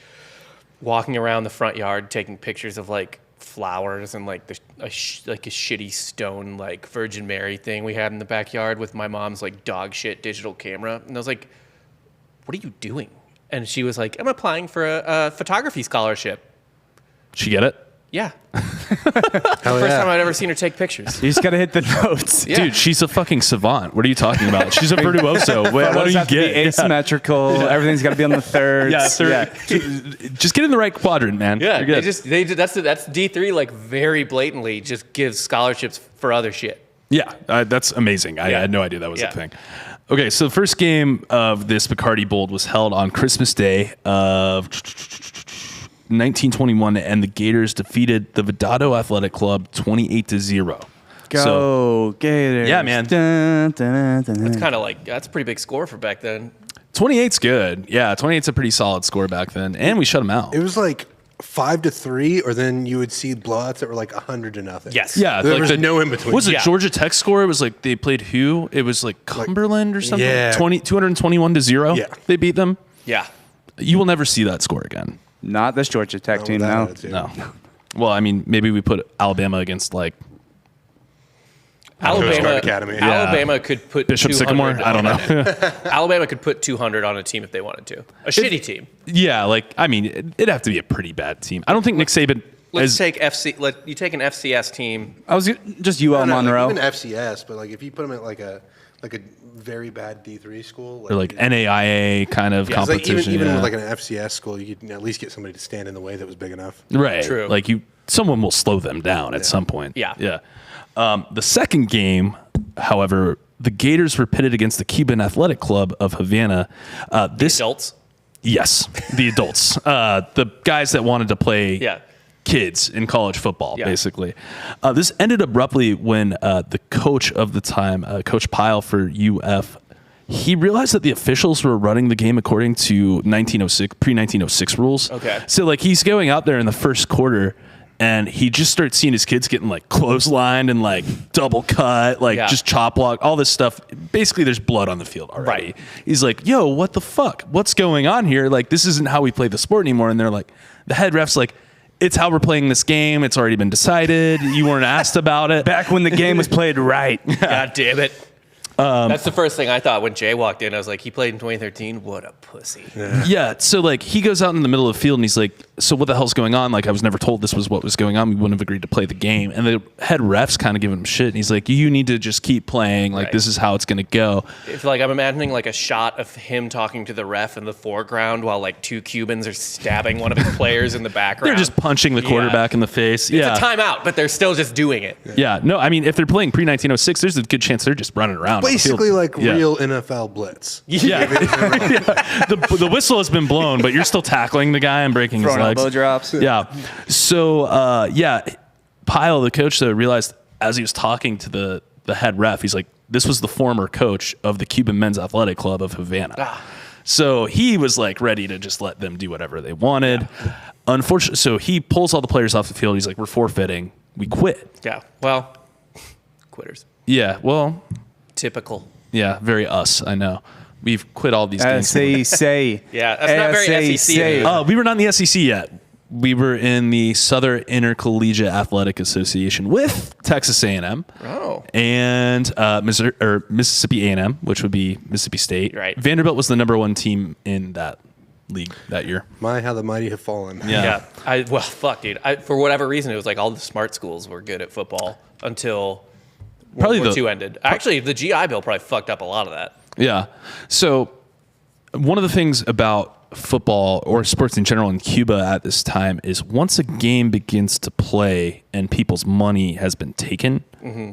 walking around the front yard taking pictures of like flowers and like a shitty stone like Virgin Mary thing we had in the backyard with my mom's like dog shit digital camera. And I was like, "What are you doing?" And she was like, "I'm applying for a photography scholarship." She get it? Yeah. First time I'd ever seen her take pictures. You just got to hit the notes. Yeah. Dude, she's a fucking savant. What are you talking about? She's a virtuoso. What do Photos you have to be get? asymmetrical. Everything's got to be on the thirds. Yeah, third. Just get in the right quadrant, man. Yeah, You're good. that's D3 like very blatantly just gives scholarships for other shit. Yeah, that's amazing. I Yeah. had no idea that was Yeah. a thing. Okay, so the first game of this Bacardi Bowl was held on Christmas Day of 1921, and the Gators defeated the Vedado Athletic Club 28-0. Go Gators. Yeah, man. Dun, dun, dun, dun. It's kind of like that's a pretty big score for back then. 28's good. Yeah, 28's a pretty solid score back then, and we shut them out. It was like 5-3, or then you would see blowouts that were like 100-0. Yes. Yeah, There like was no in between. Was it Yeah. Georgia Tech score? It was like they played who? It was like Cumberland or something. yeah. 221-0. Yeah. They beat them. Yeah. You will never see that score again. Not this Georgia Tech team, Without no. it, too. No. Well, I mean, maybe we put Alabama against like Coast Guard Alabama Academy. Yeah. Alabama could put Bishop 200 Sycamore. I don't know. Alabama could put 200 on a team if they wanted to. A shitty team. Yeah, like I mean, it'd have to be a pretty bad team. I don't think Nick Saban. Let's is- take you take an FCS team. I was just UL Monroe. Like even FCS, but like if you put them at like a very bad D3 school, or like NAIA kind of it's like competition. even yeah. with like an FCS school, you could at least get somebody to stand in the way that was big enough. Right. True. Like someone will slow them down at some point. Yeah. Yeah. The second game, however, the Gators were pitted against the Cuban Athletic Club of Havana. This Adults. Yes, the adults, the guys that wanted to play Yeah. kids in college football, Yeah. basically. This ended abruptly when the coach of the time, Coach Pyle for UF, he realized that the officials were running the game according to pre-1906 rules. Okay. So like he's going out there in the first quarter and he just starts seeing his kids getting like clotheslined and like double cut, like Yeah. just chop block, all this stuff. Basically, there's blood on the field already. Right. He's like, yo, what the fuck? What's going on here? Like, this isn't how we play the sport anymore. And they're like, the head ref's like, it's how we're playing this game. It's already been decided. You weren't asked about it. Back when the game was played right. God damn it. That's the first thing I thought when Jay walked in. I was like, he played in 2013. What a pussy. Yeah. So like he goes out in the middle of the field and he's like, so what the hell's going on? Like, I was never told this was what was going on. We wouldn't have agreed to play the game. And the head ref's kind of giving him shit. And he's like, you need to just keep playing. Like, this is how it's going to go. If like I'm imagining like a shot of him talking to the ref in the foreground while like 2 Cubans are stabbing one of his players in the background. They're just punching the quarterback in the face. It's a timeout, but they're still just doing it. Yeah. No, I mean, if they're playing pre-1906, there's a good chance they're just running around. Basically like real NFL blitz. Yeah. The whistle has been blown, but you're still tackling the guy and breaking his legs. Elbow drops. Yeah. So, Pyle, the coach, though, realized as he was talking to the head ref, he's like, this was the former coach of the Cuban men's athletic club of Havana. So he was like ready to just let them do whatever they wanted. Yeah. Unfortunately, so he pulls all the players off the field. He's like, we're forfeiting. We quit. Yeah. Well, quitters. Yeah. Well, typical. Yeah. Very us. I know. We've quit all these games. SEC. Yeah. That's not very SEC. We were not in the SEC yet. We were in the Southern Intercollegiate Athletic Association with Texas A&M. Oh. And Mississippi A&M, which would be Mississippi State. Right. Vanderbilt was the number 1 team in that league that year. My, how the mighty have fallen. Yeah. Well, fuck, dude. For whatever reason, it was like all the smart schools were good at football until World War II ended. Actually, the GI Bill probably fucked up a lot of that. Yeah. So one of the things about football or sports in general in Cuba at this time is once a game begins to play and people's money has been taken,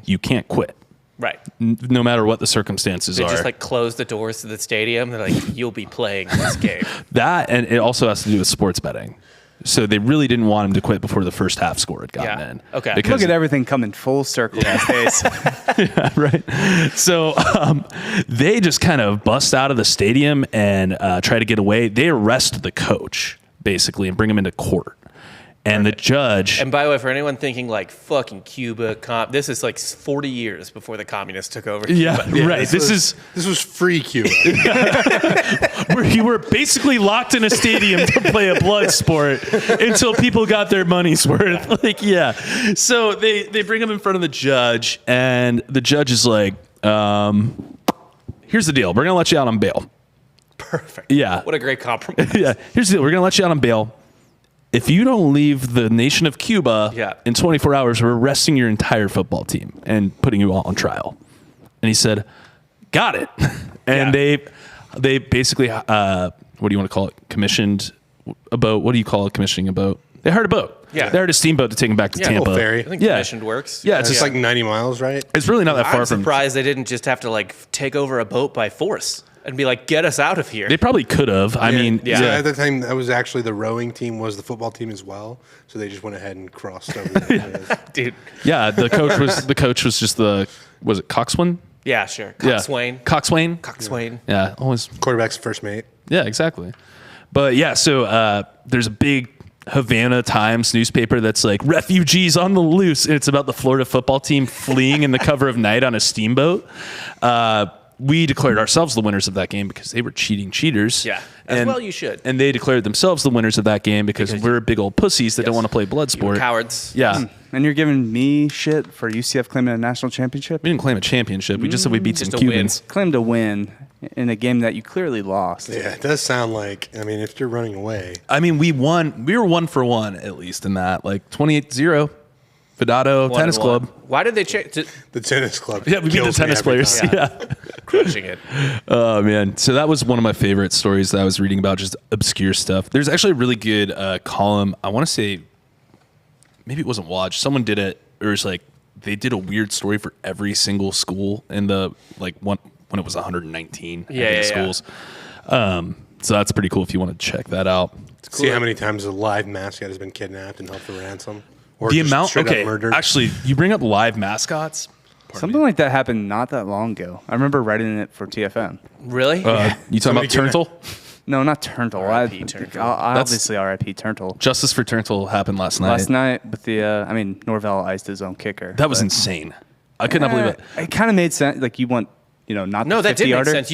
you can't quit. Right. No matter what the circumstances are. They just like close the doors to the stadium. They're like, you'll be playing this game. That, and it also has to do with sports betting. So they really didn't want him to quit before the first half score had gotten in. Okay. Because, look at everything coming full circle these days. Yeah, right. So they just kind of bust out of the stadium and try to get away. They arrest the coach, basically, and bring him into court. And the judge... And by the way, for anyone thinking like, fucking Cuba, this is like 40 years before the communists took over Cuba. Yeah, right. This was free Cuba. Where you were basically locked in a stadium to play a blood sport until people got their money's worth. Like, yeah. So they bring him in front of the judge, and the judge is like, here's the deal. We're going to let you out on bail. Perfect. Yeah. What a great compromise. Yeah. Here's the deal. We're going to let you out on bail. If you don't leave the nation of Cuba in 24 hours, we're arresting your entire football team and putting you all on trial. And he said, got it. And they basically, what do you want to call it? Commissioned a boat. What do you call it? Commissioning a boat. They hired a boat. Yeah. They hired a steamboat to take him back to Tampa. Ferry. I think commissioned works. Yeah. It's just like 90 miles, right? It's really not that far I'm from. surprised they didn't just have to like take over a boat by force and be like, get us out of here. They probably could have. I mean, So at the time, that was actually the rowing team was the football team as well. So they just went ahead and crossed over. Dude. Yeah. The coach was just was it Coxswain? Yeah, sure. Coxswain. Coxswain. Yeah. Always. Quarterback's first mate. Yeah, exactly. But yeah, so there's a big Havana Times newspaper that's like refugees on the loose. And it's about the Florida football team fleeing in the cover of night on a steamboat. We declared ourselves the winners of that game because they were cheating cheaters. Yeah. As well you should. And they declared themselves the winners of that game because we're big old pussies that don't want to play blood sport. Cowards. Yeah. And you're giving me shit for UCF claiming a national championship? We didn't claim a championship. We just said we beat some a Cubans. Claimed a win in a game that you clearly lost. Yeah, it does sound like, I mean, if you're running away. I mean, we won. We were 1-for-1 at least in that. Like 28-0. Fidado Tennis Club. Why did they change? The tennis club. Yeah, we beat the tennis players. Yeah. Crushing it. Oh, man. So that was one of my favorite stories that I was reading about, just obscure stuff. There's actually a really good column. I want to say, maybe it wasn't Watch. Someone did it. It was like, they did a weird story for every single school in the, like, when it was 119 schools. So that's pretty cool if you want to check that out. See how many times a live mascot has been kidnapped and held for ransom? Or The just amount, straight up okay, murdered? actually, you bring up live mascots. Something like that happened not that long ago. I remember writing it for TFN. Really? You talking Somebody about Turntle? No, not Turntle. R.I.P. Turntle. Obviously, R.I.P. Turntle. Justice for Turntle happened last night. Last night with Norvell iced his own kicker. That was insane. I could not believe it. It kind of made sense. Like you want, not No, the that did make 50-yarder. sense.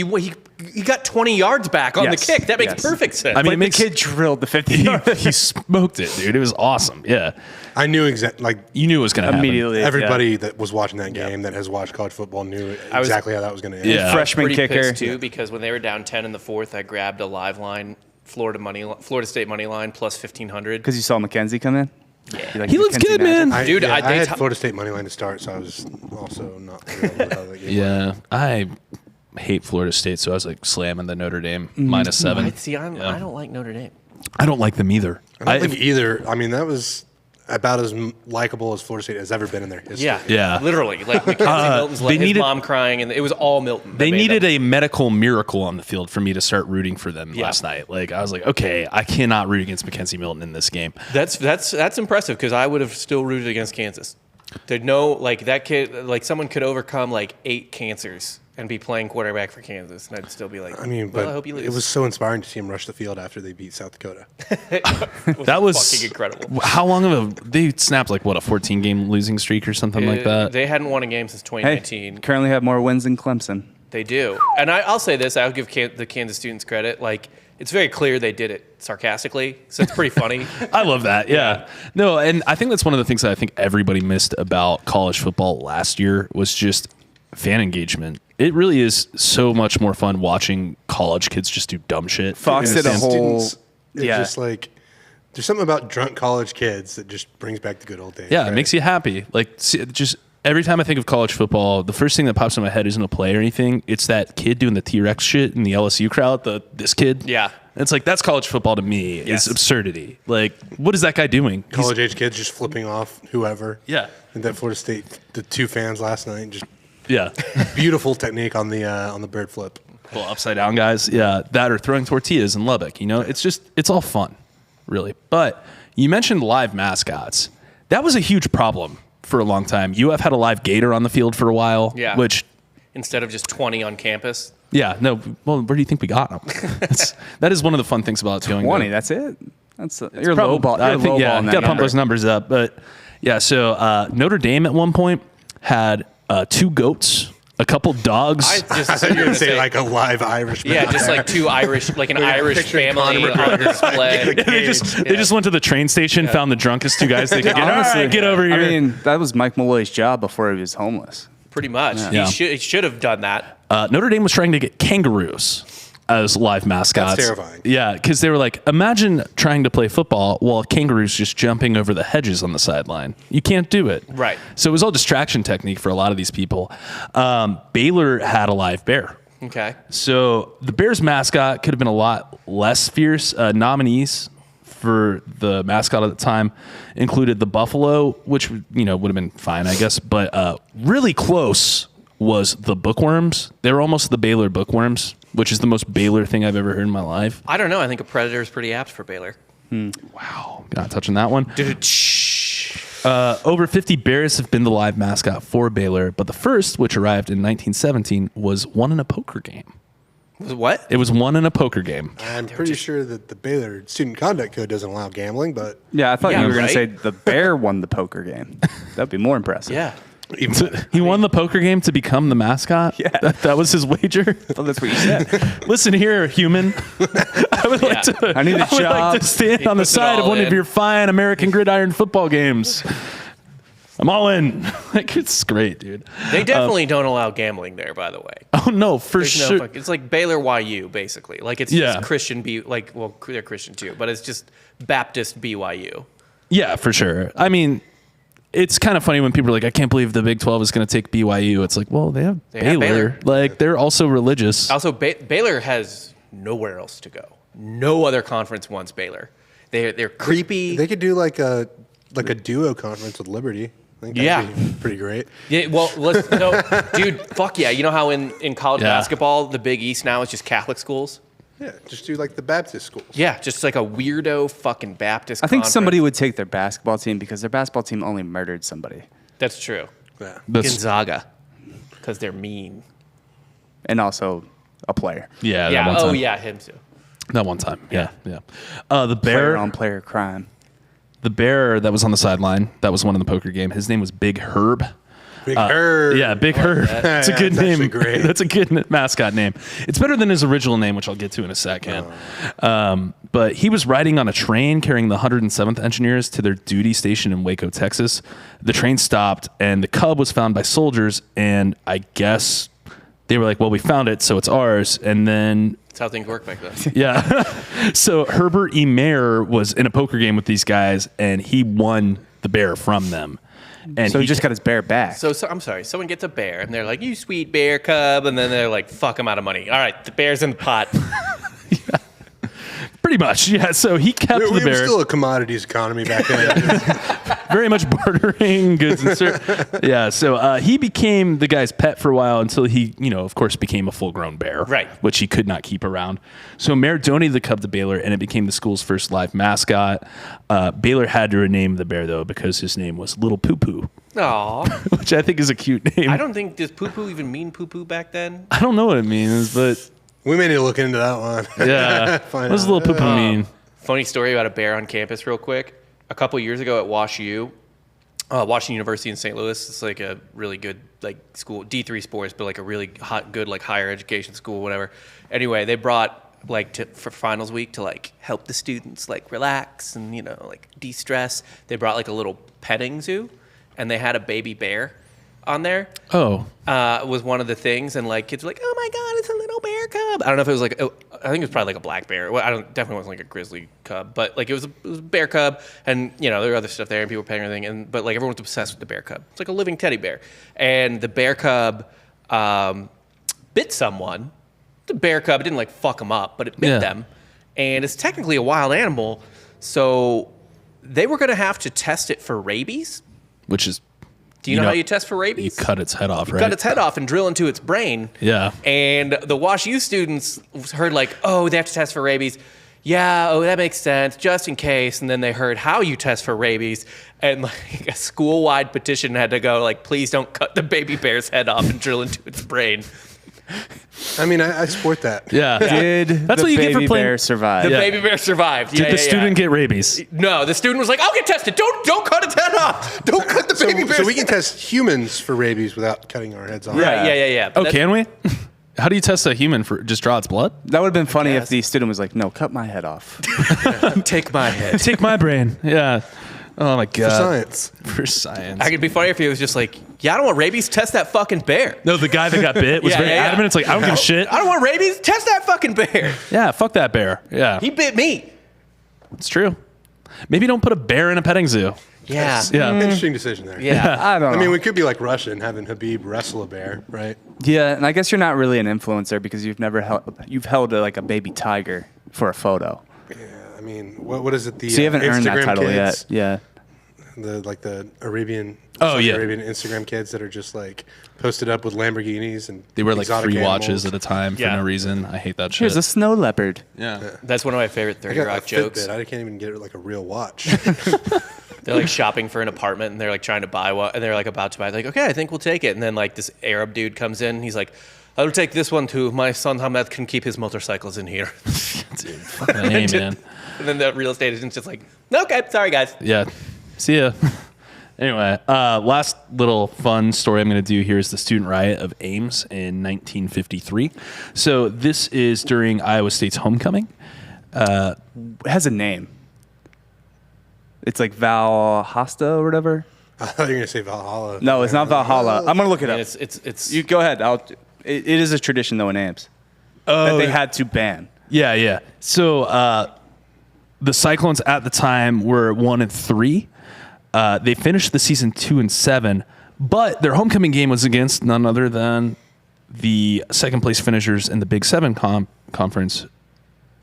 He got 20 yards back on the kick. That makes perfect sense. I mean, Like the kid drilled the 50-yarder. he smoked it, dude. It was awesome. Yeah. I knew exactly, like, You knew it was going to happen. Immediately. everybody that was watching that game that has watched college football knew exactly how that was going to end. Yeah. Freshman pretty kicker. pissed too, because when they were down 10 in the fourth, I grabbed a live line Florida State money line plus 1,500. Because you saw Mackenzie come in? Yeah. He looks good, man. I Dude, I they had Florida State money line to start, so I was also not thrilled with how that game Yeah, I hate Florida State, so I was like slamming the Notre Dame -7. I don't like Notre Dame. I don't like them either. I don't think either. I mean, that was about as likable as Florida State has ever been in their history. Yeah. Literally. Like Mackenzie Milton's they his needed- mom crying, and it was all Milton. They needed a medical miracle on the field for me to start rooting for them last night. Like I was like, okay, I cannot root against Mackenzie Milton in this game. That's impressive because I would have still rooted against Kansas. There'd no like that kid like someone could overcome like 8 cancers and be playing quarterback for Kansas, and I'd still be like, I mean, well, but I hope you lose. it was so inspiring to see him rush the field after they beat South Dakota. That was fucking incredible. How long of they snapped like what a 14-game losing streak or something like that? They hadn't won a game since Hey, 2019. currently have more wins than Clemson. They do, and I'll say this: I'll give the Kansas students credit. Like it's very clear they did it sarcastically, so it's pretty funny. I love that. Yeah. No, and I think that's one of the things that I think everybody missed about college football last year was just fan engagement. It really is so much more fun watching college kids just do dumb shit. Fox In a did a sense. whole- It's Yeah. just like there's something about drunk college kids that just brings back the good old days. Yeah, right? it makes you happy. Like just every time I think of college football, the first thing that pops in my head isn't a play or anything. It's that kid doing the T-Rex shit in the LSU crowd. This kid. Yeah. It's like that's college football to me. Yes. It's absurdity. Like, what is that guy doing? He's- college age kids just flipping off whoever. Yeah. And that Florida State, the 2 fans last night, just Yeah. beautiful technique on the bird flip. Well, upside down guys. Yeah. That or throwing tortillas in Lubbock. You know, it's all fun, really. But you mentioned live mascots. That was a huge problem for a long time. UF had a live gator on the field for a while. Yeah. Which, Instead of just 20 on campus. yeah, no. Well, where do you think we got them? That is one of the fun things about doing 20, the- that's it. You're Probably- low ball. I You're think, low yeah, ball you got to pump those numbers up. But yeah, so Notre Dame at one point had 2 goats, a couple dogs. I I thought you were going to say like a live Irish. yeah, just like 2 Irish, like an Irish picturing family Conor on display. they just went to the train station, found the drunkest 2 guys they could get. Honestly, All right, get over here. I mean, that was Mike Malloy's job before he was homeless. Pretty much. Yeah. He should have done that. Notre Dame was trying to get kangaroos as live mascots. That's terrifying. Yeah, because they were like, imagine trying to play football while a kangaroo's just jumping over the hedges on the sideline. You can't do it. Right. So it was all distraction technique for a lot of these people. Baylor had a live bear. Okay. So the Bears mascot could have been a lot less fierce. Nominees for the mascot at the time included the buffalo, which would have been fine, I guess. But really close was the bookworms. They were almost the Baylor bookworms, which is the most Baylor thing I've ever heard in my life. I don't know. I think a predator is pretty apt for Baylor. Wow, not touching that one. Over 50 bears have been the live mascot for Baylor, but the first, which arrived in 1917, was won in a poker game. What? It was won in a poker game. I'm pretty sure that the Baylor Student Conduct Code doesn't allow gambling, but Yeah, I thought Yeah, you were going right? to say the bear won the poker game. That'd be more impressive. Yeah. He won the poker game to become the mascot? Yeah. That was his wager? Well, that's what you said. Listen here, human. I would like to. I need a would like job. to stand He on the puts it side of all one of in. your fine American Gridiron Football games. I'm all in. Like, it's great, dude. They definitely don't allow gambling there, by the way. Oh no, for There's sure. it's like Baylor YU, basically. Like it's Yeah. just Christian they're Christian too, but it's just Baptist BYU. Yeah, for sure. I mean, it's kind of funny when people are like, "I can't believe the Big 12 is going to take BYU." It's like, well, they have have Baylor. Baylor. Like, they're also religious. Also, Baylor has nowhere else to go. No other conference wants Baylor. They're creepy. they could do like a duo conference with Liberty. I think that'd be pretty great. Yeah, well, dude, fuck yeah. You know how in college Yeah. basketball, the Big East now is just Catholic schools? Yeah, just do like the Baptist schools. Yeah, just like a weirdo fucking Baptist I think conference. somebody would take their basketball team because their basketball team only murdered somebody. That's true. Yeah. That's- Gonzaga, because they're mean. And also a player. yeah, Yeah, that one time. oh yeah, him too. That one time. Yeah. The Player bear on player crime. The bear that was on the sideline, that was one in the poker game. His name was Big Herb. Big Herb. Yeah, Big Herb. It's a Yeah, good that's name. actually great. That's a good mascot name. It's better than his original name, which I'll get to in a second. But he was riding on a train carrying the 107th Engineers to their duty station in Waco, Texas. The train stopped, and the cub was found by soldiers, and I guess they were like, well, we found it, so it's ours. And then That's how things work back then. yeah. So Herbert E. Mayer was in a poker game with these guys, and he won the bear from them. And So he just got his bear back. So I'm sorry. Someone gets a bear, and they're like, "You sweet bear cub," and then they're like, "Fuck, I'm out of money." All right, the bear's in the pot. pretty much, yeah. So he kept We the were bear. still a commodities economy back then. Very much bartering goods and yeah. So he became the guy's pet for a while until he, of course, became a full-grown bear, Right. Which he could not keep around. So Mayer donated the cub to Baylor, and it became the school's first live mascot. Baylor had to rename the bear though because his name was Little Poo Poo, Aw. which I think is a cute name. I don't think does poo poo even mean poo poo back then. I don't know what it means, but We may need to look into that one. yeah. Find What does out. Little Poo Poo mean? Funny story about a bear on campus, real quick. A couple years ago at Washington University in St. Louis. It's like a really good school, D3 sports, but like a really good higher education school, whatever. Anyway, they brought for finals week to help the students relax and de-stress. They brought a little petting zoo, and they had a baby bear on there. Oh, Was one of the things, and kids were like, "Oh my god, it's a little bear cub!" I don't know if it was I think it was probably a black bear. Well, definitely wasn't a grizzly cub, but it was a bear cub, and there were other stuff there, and people were paying everything, but everyone was obsessed with the bear cub. It's like a living teddy bear, and the bear cub bit someone. The bear cub didn't fuck them up, but it bit them, and it's technically a wild animal, so they were going to have to test it for rabies. which is Do you know how you test for rabies? you cut its head off, right? Cut its head off and drill into its brain. Yeah. And the Wash U students heard oh, they have to test for rabies. Yeah, oh, that makes sense, just in case. And then they heard how you test for rabies, and a school-wide petition had to go please don't cut the baby bear's head off and drill into its brain. I mean, I support that. Yeah. Did That's the what you get for baby playing- bear survive? The Yeah. baby bear survived. Did the student get rabies? No, the student was like, "I'll get tested. Don't cut its head off. Don't cut the baby bear's So we can head." test humans for rabies without cutting our heads off. Yeah. Oh, can we? How do you test a human for just draw its blood? That would have been funny if the student was like, "No, cut my head off." Take my head. Take my brain. Yeah. Oh my god. Science. For science. I could be funny if he was just "Yeah, I don't want rabies. Test that fucking bear." No, the guy that got bit was Yeah, very yeah, yeah. adamant. It's like, I don't give a shit. I don't want rabies. Test that fucking bear. Yeah, fuck that bear. Yeah, He bit me. it's true. Maybe don't put a bear in a petting zoo. Yeah. Yeah. Interesting decision there. Yeah. I don't know. I mean, we could be like Russia and having Habib wrestle a bear, right? Yeah, and I guess you're not really an influencer because you've never held a baby tiger for a photo. Yeah. I mean, what is it? The So you haven't earned that Instagram title kids, yet. Yeah. The Arabian. Oh, Saudi yeah. Arabian Instagram kids that are just posted up with Lamborghinis and They wear exotic free animals. watches at a time for Yeah. no reason. I hate that shit. Here's a snow leopard. yeah. That's one of my favorite I 30 got a Rock jokes. Fitbit. I can't even get it a real watch. They're shopping for an apartment, and they're trying to buy one, and they're about to buy it. They're okay, I think we'll take it. And then this Arab dude comes in, and he's like, "I'll take this one too. My son Hamed can keep his motorcycles in here." Dude, fucking A, man. And then the real estate agent's just like, "Okay, sorry guys." Yeah. See ya. Anyway, last little fun story I'm going to do here is the student riot of Ames in 1953. So this is during Iowa State's homecoming. It has a name. It's Valhalla or whatever. I thought you were gonna say Valhalla. No, it's not Valhalla. I'm gonna look it And up. it's You go ahead. It is a tradition though in Ames that they had to ban. Yeah. So the Cyclones at the time were 1-3. They finished the season 2-7, but their homecoming game was against none other than the second place finishers in the Big Seven conference,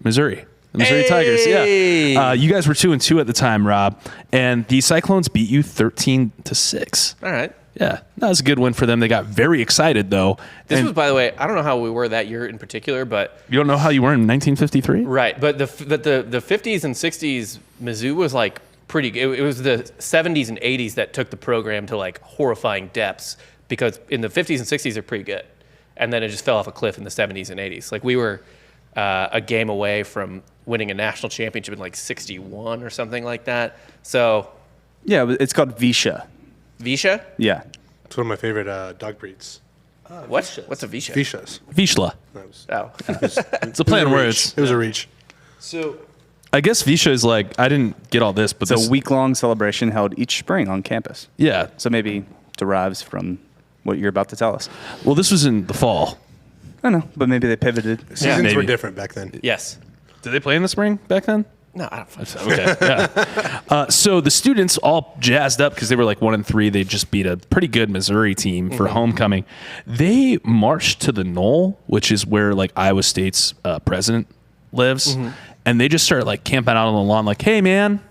Missouri. The Missouri Tigers. Yeah. You guys were 2-2 at the time, Rob, and the Cyclones beat you 13-6. all right. Yeah, that was a good win for them. They got very excited though. This And was, by the way, I don't know how we were that year in particular, but you don't know how you were in 1953? right. But the 50s and 60s, Mizzou was pretty. It was the 70s and 80s that took the program to horrifying depths, because in the 50s and 60s they're pretty good, and then it just fell off a cliff in the 70s and 80s. We were a game away from winning a national championship in 61 or something like that. So Yeah, but it's called Visha. Visha? Yeah. It's one of my favorite dog breeds. What's a Visha? Vishas. Vishla. That was, Oh. It's a play on words. It was a reach. So I guess Visha is I didn't get all this, but It's this, a week-long celebration held each spring on campus. yeah. So maybe derives from what you're about to tell us. Well, this was in the fall. I don't know, but maybe they pivoted. Seasons were maybe. different back then. Yes. Did they play in the spring back then? No, I don't fucking so. Okay. Yeah. So the students all jazzed up because they were like 1-3. They just beat a pretty good Missouri team for homecoming. They marched to the Knoll, which is where like Iowa State's president lives, and they just started like camping out on the lawn, like, "Hey, man,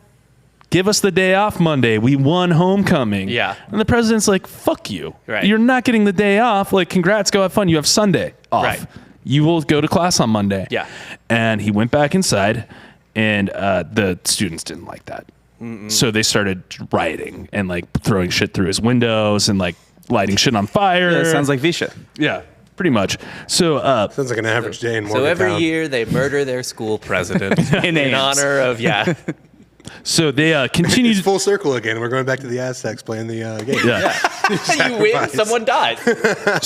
give us the day off Monday. We won homecoming." Yeah. And the president's like, "Fuck you. Right. You're not getting the day off. Like, congrats. Go have fun. You have Sunday off. Right. You will go to class on Monday." Yeah. And he went back inside. And the students didn't like that. So they started rioting and like throwing shit through his windows and like lighting shit on fire. Yeah, it sounds like Visha. Yeah, pretty much. So Sounds like an average day in So Morgantown. every year they murder their school president in Ames. honor of so they continued. It's full circle again. We're going back to the Aztecs playing the game. Yeah. you win, someone dies.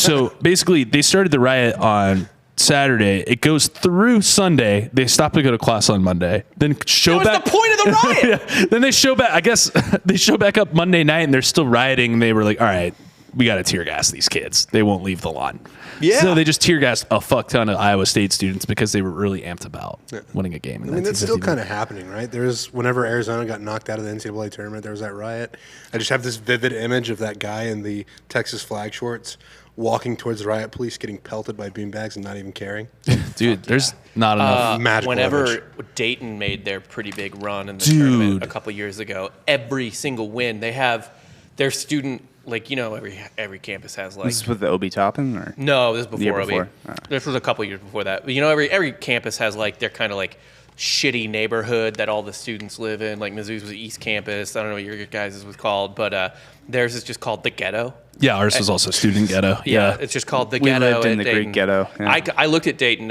So basically, they started the riot on Saturday. It goes through Sunday. They stop to go to class on Monday. Then show That was back. the point of the riot. Yeah. Then they show back. I guess they show back up Monday night, and they're still rioting. And they were like, "All right, we got to tear gas these kids. They won't leave the lawn." Yeah. So they just tear gassed a fuck ton of Iowa State students because they were really amped about winning a game. I mean, that's still kind of happening, right? There's whenever Arizona got knocked out of the NCAA tournament, there was that riot. I just have this vivid image of that guy in the Texas flag shorts walking towards the riot police, getting pelted by beanbags and not even caring. Dude, there's not enough. Magical Whenever image. Dayton made their pretty big run in the tournament a couple years ago, every single win they have their student, like, you know, every campus has like. This is with the Obi Toppin, or No, this was The year before Obi. before? This was a couple years before that. But you know, every campus has like their kind of like shitty neighborhood that all the students live in. Like Mizzou's was the East Campus. I don't know what your guys' was called, but theirs is just called the Ghetto. Yeah, ours was also student ghetto. Yeah, it's just called the We Ghetto. lived in at the Dayton. Greek ghetto, yeah. I looked at Dayton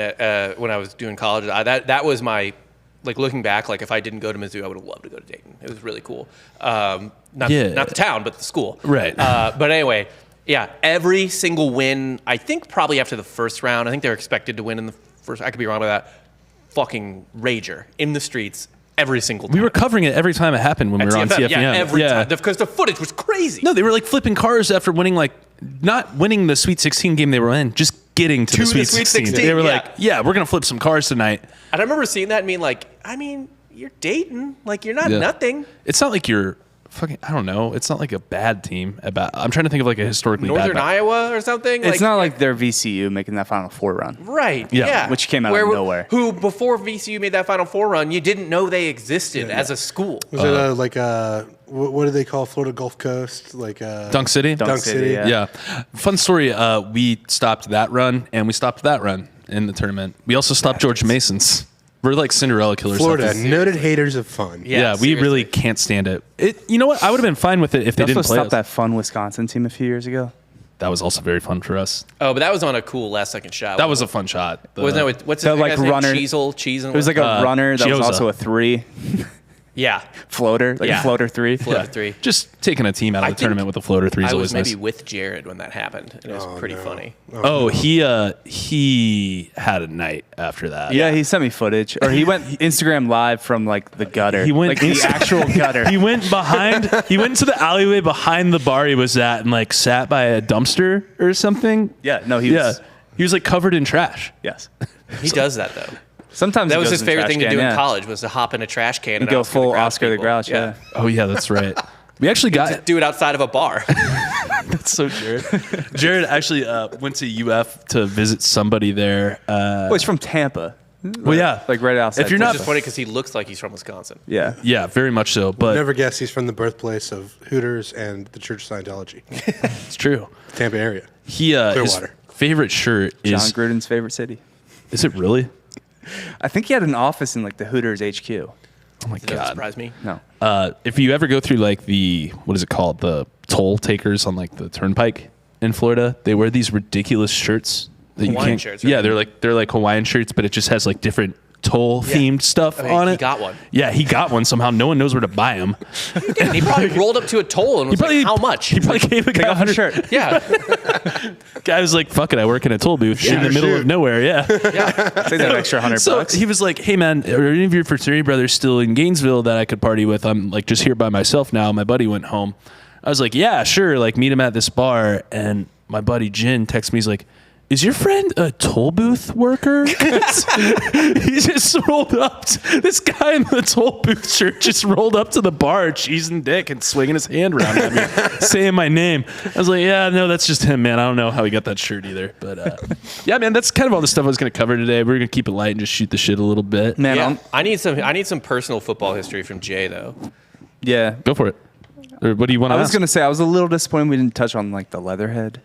when I was doing college. That was my, like, looking back, like if I didn't go to Mizzou, I would have loved to go to Dayton. It was really cool. Not the town, but the school. Right. But anyway, yeah, every single win, I think probably after the first round, I think they were expected to win in the first. I could be wrong about that. Fucking rager in the streets every single time. We were covering it every time it happened when we were on TFM. Yeah, every time. Because the footage was crazy. No, they were like flipping cars after winning, like not winning the Sweet 16 game they were in, just getting to the Sweet 16. They were like, yeah, we're going to flip some cars tonight. And I remember seeing that and being like, I mean, you're Dayton. Like, you're not Yeah. nothing. It's not like you're fucking, I don't know. It's not like a bad team. I'm trying to think of like a historically Northern bad. Iowa or something. it's not like they're VCU making that Final Four run. Right. Yeah. Yeah. Which came out of nowhere. Who, before VCU made that Final Four run, you didn't know they existed as a school. Was it like what do they call Florida Gulf Coast? Like Dunk City? Dunk City, yeah. Yeah. Fun story. We stopped that run and we stopped that run in the tournament. We also stopped George Mason's. We're like Cinderella killers. Florida, noted haters of fun. Yeah, we seriously. really can't stand it. You know what? I would have been fine with it if they They also didn't play stopped us. that fun Wisconsin team a few years ago. That was also very fun for us. Oh, but that was on a cool last second shot. That was a fun shot. Wasn't that with, what's his That, like, guy's name? runner- Cheese and It was like a runner that was Chioza. also a three yeah. floater, like Yeah. a floater three. Floater three. Just taking a team out of I the think tournament with a floater three is I always was maybe nice. with Jared when that happened, and it was pretty funny. Oh, he had a night after that. Yeah, he sent me footage, or he went Instagram live from like the gutter. He went like the actual gutter. He went behind. He went into the alleyway behind the bar he was at and like sat by a dumpster or something. Yeah, no, he was. He was like covered in trash. Yes. He does that though. Sometimes That he was goes his in the favorite trash thing to can, do in yeah. college was to hop in a trash can and go Oscar full the Grouch Oscar the people. Grouch, yeah. Oh yeah, that's right. We actually got Do it outside of a bar. That's so Jared. Jared actually went to UF to visit somebody there. Well, he's from Tampa. Well, yeah. Like right outside. If you're It's not- just funny because he looks like he's from Wisconsin. Yeah. Yeah, very much so. But Never guess he's from the birthplace of Hooters and the Church of Scientology, it's true. Tampa area. He his Clearwater. favorite shirt John is. Gruden's favorite city. Is it really? I think he had an office in like the Hooters HQ. Oh my Does that god. surprise me? No. If you ever go through like the what is it called, the toll takers on like the turnpike in Florida, they wear these ridiculous shirts that you Hawaiian can't. shirts, right? Yeah, they're like Hawaiian shirts, but it just has like different toll themed stuff Okay, on it. he got one. Yeah, he got one somehow. No one knows where to buy them. And he probably rolled up to a toll and was like, how much? He probably gave a guy Off your 100. shirt. Yeah. Guy was like, "Fuck it, I work in a toll booth in the middle of nowhere." Yeah. Take that extra $100 So bucks. he was like, "Hey man, are any of your fraternity brothers still in Gainesville that I could party with? I'm like just here by myself now. My buddy went home." I was like, "Yeah, sure. Like meet him at this bar." And my buddy Jin texts me. He's like, is your friend a toll booth worker? He just rolled up. This guy in the toll booth shirt just rolled up to the bar, cheesing dick and swinging his hand around at me, saying my name. I was like, yeah, no, that's just him, man. I don't know how he got that shirt either. But yeah, man, that's kind of all the stuff I was going to cover today. We're going to keep it light and just shoot the shit a little bit. Man, Yeah, I need some personal football history from Jay though. yeah. Go for it. Or what do you want to I was ask? going to say, I was a little disappointed we didn't touch on like the Leatherhead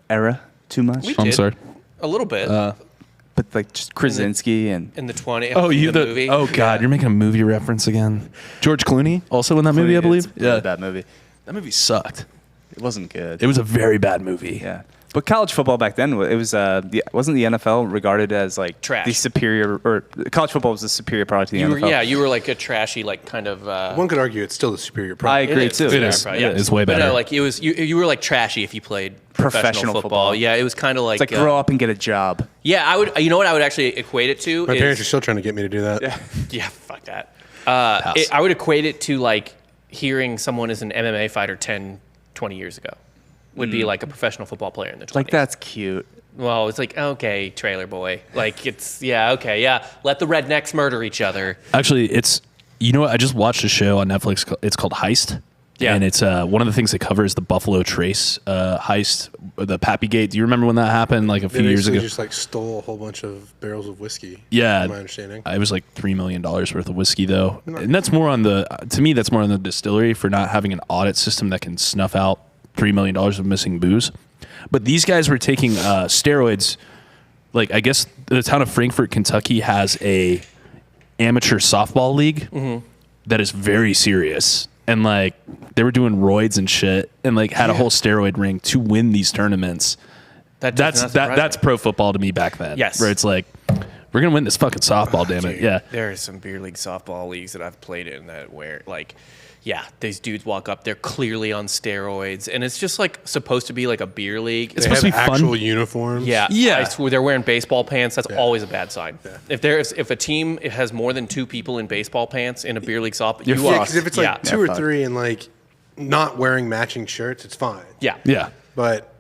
era too much. I'm did. sorry. A little bit But like just Krasinski and in the 20. Oh, the movie. Oh, God, Yeah. you're making a movie reference again. George Clooney, also in that movie, I believe. It's a really bad movie. That movie sucked. It wasn't good. It was a very bad movie. Yeah. But college football back then, it was wasn't the NFL regarded as like Trash. the superior, or college football was the superior product to the You were, NFL? yeah, you were like a trashy, like kind of. One could argue it's still the superior I product. agree It is. too. It is. Yeah. It's way But better. no, like it was. You were like trashy if you played professional football. Yeah, it was kind of like. It's like grow up and get a job. Yeah, I would. You know what I would actually equate it to? My is, parents are still trying to get me to do that. Yeah, fuck that. I would equate it to like hearing someone is an MMA fighter 10, 20 years ago. Would be like a professional football player in the 20s. Like that's cute. Well, it's like, okay, trailer boy. Like it's, yeah, okay, yeah. Let the rednecks murder each other. Actually, it's, you know what? I just watched a show on Netflix. It's called Heist. Yeah. And it's one of the things they cover is the Buffalo Trace heist, the Pappy Gate. Do you remember when that happened like a few They years basically ago? just like stole a whole bunch of barrels of whiskey. Yeah. from my understanding. It was like $3 million worth of whiskey, though. And that's more on the, to me, that's more on the distillery for not having an audit system that can snuff out $3 million of missing booze. But these guys were taking steroids. Like, I guess the town of Frankfort, Kentucky has a amateur softball league that is very serious. And like, they were doing roids and shit and like had a whole steroid ring to win these tournaments. That's pro football to me back then. Yes. Where it's like, we're going to win this fucking softball, damn it. Yeah. There are some beer league softball leagues that I've played in that where like, yeah, these dudes walk up, they're clearly on steroids, and it's just like supposed to be like a beer league. It's They supposed have to be fun. actual uniforms. Yeah, Yeah. I swear they're wearing baseball pants. That's Yeah. always a bad sign. Yeah. If a team has more than 2 people in baseball pants in a beer league softball, You're you Yeah, are. because if it's like yeah. two or fuck. three and like not wearing matching shirts, it's fine. Yeah. Yeah. But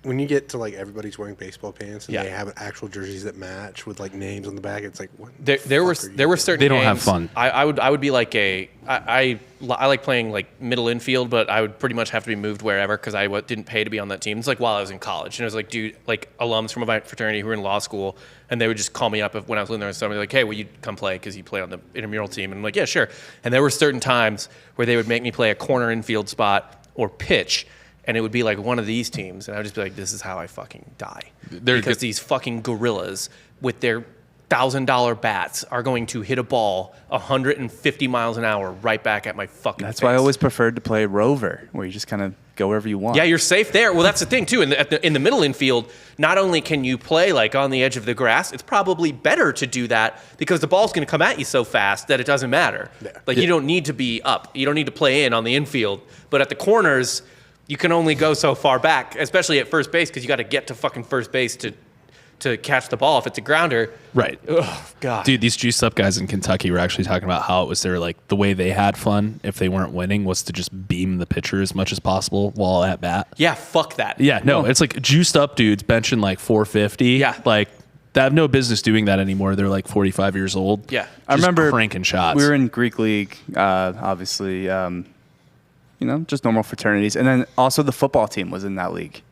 when you get to like everybody's wearing baseball pants and Yeah. they have actual jerseys that match with like names on the back, it's like what? There were fuck are you there were doing? certain They don't have games- fun. I would be like I like playing like middle infield, but I would pretty much have to be moved wherever because I didn't pay to be on that team. It's like while I was in college, and it was like alums from my fraternity who were in law school, and they would just call me up when I was living there and somebody like, hey, will you come play because you play on the intramural team? And I'm like, yeah, sure. And there were certain times where they would make me play a corner infield spot or pitch. And it would be like one of these teams, and I would just be like, "This is how I fucking die." Because these fucking gorillas with their $1,000 bats are going to hit a ball 150 miles an hour right back at my fucking That's face. why I always preferred to play rover, where you just kind of go wherever you want. Yeah, you're safe there. Well, that's the thing too. In the middle infield, not only can you play like on the edge of the grass, it's probably better to do that because the ball's going to come at you so fast that it doesn't matter. Yeah. Like you don't need to be up. You don't need to play in on the infield. But at the corners, you can only go so far back, especially at first base because you got to get to fucking first base to catch the ball if it's a grounder. Right. Oh God. Dude, these juiced up guys in Kentucky were actually talking about how it was their, like, the way they had fun if they weren't winning was to just beam the pitcher as much as possible while at bat. Yeah, fuck that. Yeah, no, it's like juiced up dudes benching like 450. Yeah. Like, they have no business doing that anymore. They're like 45 years old. Yeah. Just I remember cranking shots. We were in Greek league, obviously. Just normal fraternities, and then also the football team was in that league.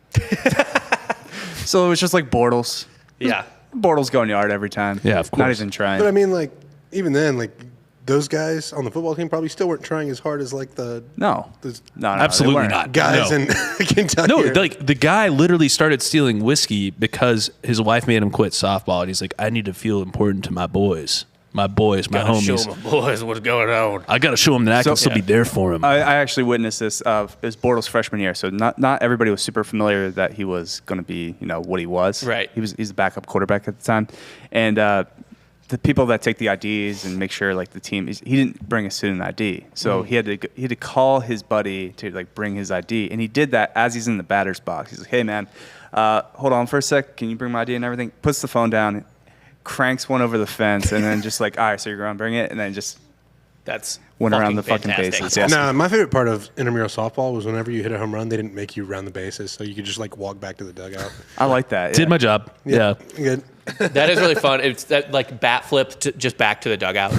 So it was just like Bortles. Yeah. Bortles going yard every time. Yeah, of Not course. even trying. But I mean, like even then, like those guys on the football team probably still weren't trying as hard as like the no, the no, Absolutely they weren't. not. guys No. in Kentucky. No, are- like the guy literally started stealing whiskey because his wife made him quit softball, and he's like, "I need to feel important to my boys, my Gotta show homies. my boys what's going on. I got to show them that I can still be there for them." I actually witnessed this. It was Bortles' freshman year, so not everybody was super familiar that he was going to be, what he was. Right. He's the backup quarterback at the time, and the people that take the IDs and make sure like the team, he didn't bring a student ID, so he had to call his buddy to like bring his ID, and he did that as he's in the batter's box. He's like, "Hey man, hold on for a sec. Can you bring my ID and everything?" Puts the phone down, cranks one over the fence, and then just like, "All right, so you're going to bring it," and then just That's Went around the fucking fantastic. bases. Yeah. No, my favorite part of intramural softball was whenever you hit a home run, they didn't make you round the bases, so you could just like walk back to the dugout. I like that. Did my job. Yeah. Good. That is really fun. It's that like bat flip just back to the dugout.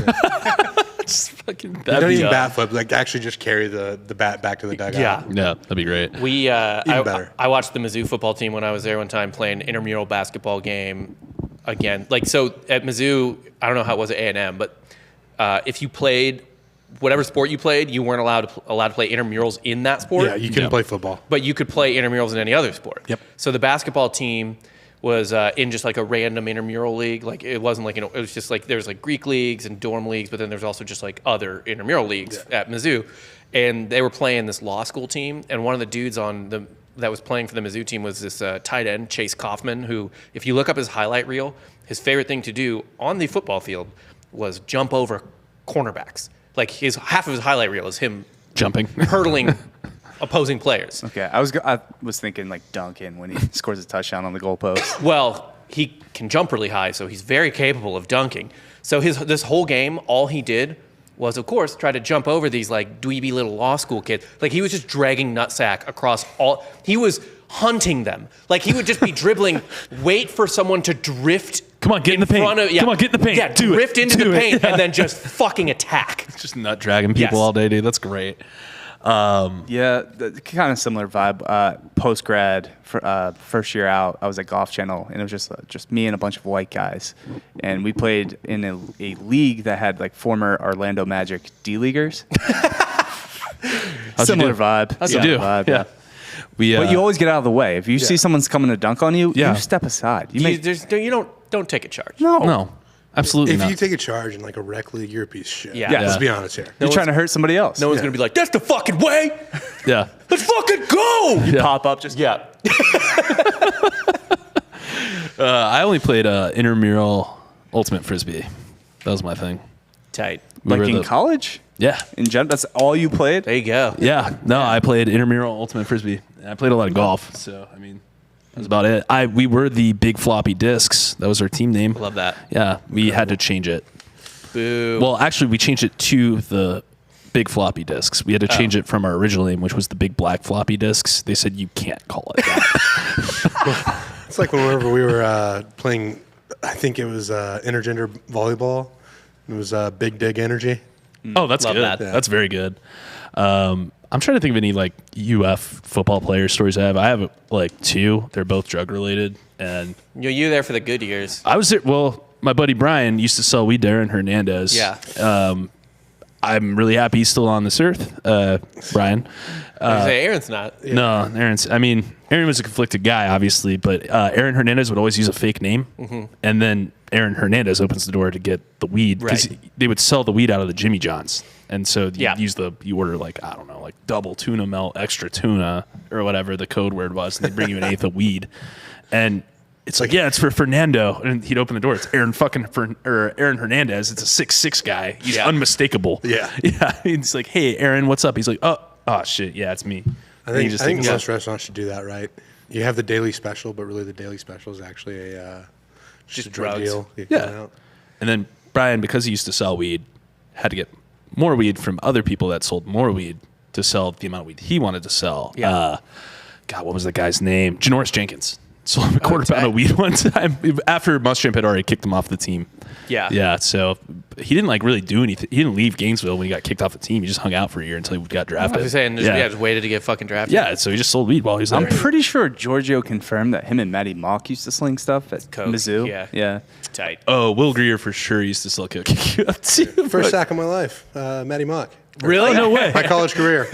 Just fucking You don't even bat flip, like actually just carry the bat back to the dugout. Yeah. Yeah, that'd be great. We better. I watched the Mizzou football team when I was there one time playing intramural basketball game again. Like so at Mizzou, I don't know how it was at A&M, but if you played whatever sport you played, you weren't allowed to play intramurals in that sport. Yeah, you couldn't play football. But you could play intramurals in any other sport. Yep. So the basketball team was in just like a random intramural league. Like it wasn't like, it was just like, there's like Greek leagues and dorm leagues, but then there's also just like other intramural leagues at Mizzou. And they were playing this law school team. And one of the dudes that was playing for the Mizzou team was this tight end, Chase Kaufman, who, if you look up his highlight reel, his favorite thing to do on the football field was jump over cornerbacks. Like half of his highlight reel is him Jumping. hurdling opposing players. Okay, I was thinking like Duncan when he scores a touchdown on the goalpost. Well, he can jump really high, so he's very capable of dunking. So this whole game, all he did was, of course, try to jump over these like dweeby little law school kids. Like he was just dragging nutsack across all. He was hunting them. Like he would just be dribbling, wait for someone to drift. Come on, get in the paint. Come on, get in the paint. Yeah, Do it. drift into Do the it. paint and then just fucking attack. Just nut dragging people Yes. all day, dude. That's great. Yeah, kind of similar vibe. Post grad, first year out, I was at Golf Channel, and it was just me and a bunch of white guys, and we played in a league that had like former Orlando Magic D-leaguers. Similar vibe. How'd you do? Vibe, Yeah. But you always get out of the way. If you see someone's coming to dunk on you, Yeah. you step aside. You don't take a charge. No, absolutely If not. you take a charge in like a rec league, you're a piece of shit. Yeah. Let's Yeah. be honest here. You're trying to hurt somebody else. No one's gonna be like, "That's the fucking way. yeah. Let's fucking go." Yeah. Pop up, just Yeah. I only played intramural ultimate frisbee. That was my thing. Tight. We like were in the- college. Yeah. In general, that's all you played. There you go. Yeah. No, I played intramural ultimate frisbee. And I played a lot of golf. So, I mean, that was about it. We were the big floppy discs. That was our team name. Love that. Yeah. We had to change it. Boo. Well, actually, we changed it to the big floppy discs. We had to change it from our original name, which was the big black floppy discs. They said you can't call it that. It's like whenever we were playing, I think it was intergender volleyball. It was Big Dig Energy. Oh, that's Love good. that. That's very good. I'm trying to think of any like UF football player stories I have. I have like two. They're both drug related, and You're there for the good years. I was there. Well, my buddy Brian used to sell weed to Aaron Hernandez. Yeah. I'm really happy he's still on this earth, Brian. I say Aaron's not. No, Aaron was a conflicted guy, obviously, but Aaron Hernandez would always use a fake name, and then Aaron Hernandez opens the door to get the weed because Right. they would sell the weed out of the Jimmy John's, and so Yeah. you order like I don't know, like double tuna melt, extra tuna, or whatever the code word was, and they bring you an eighth of weed, and it's like, yeah, it's for Fernando, and he'd open the door. It's Aaron Aaron Hernandez. It's a 6'6" guy. He's Yeah. unmistakable. Yeah. yeah. He's like, hey, Aaron, what's up? He's like, oh shit, yeah, it's me. I And he think, just I think takes- most restaurants should do that, right? You have the daily special, but really the daily special is actually just a drug drugs. deal. You Yeah. find out. And then Brian, because he used to sell weed, had to get more weed from other people that sold more weed to sell the amount of weed he wanted to sell. Yeah. God, what was the guy's name? Janoris Jenkins. Sold him a quarter pound tight. of weed one time after Muschamp had already kicked him off the team. Yeah. Yeah, so he didn't like really do anything. He didn't leave Gainesville when he got kicked off the team. He just hung out for a year until he got drafted. I was saying, just waited to get fucking drafted. Yeah, so he just sold weed while he was there. I'm pretty sure Giorgio confirmed that him and Matty Mock used to sling stuff at Coke, Mizzou. yeah. Yeah. Tight. Oh, Will Greer for sure used to sell coke. too. First sack of my life, Matty Mock. Really? No way. My college career.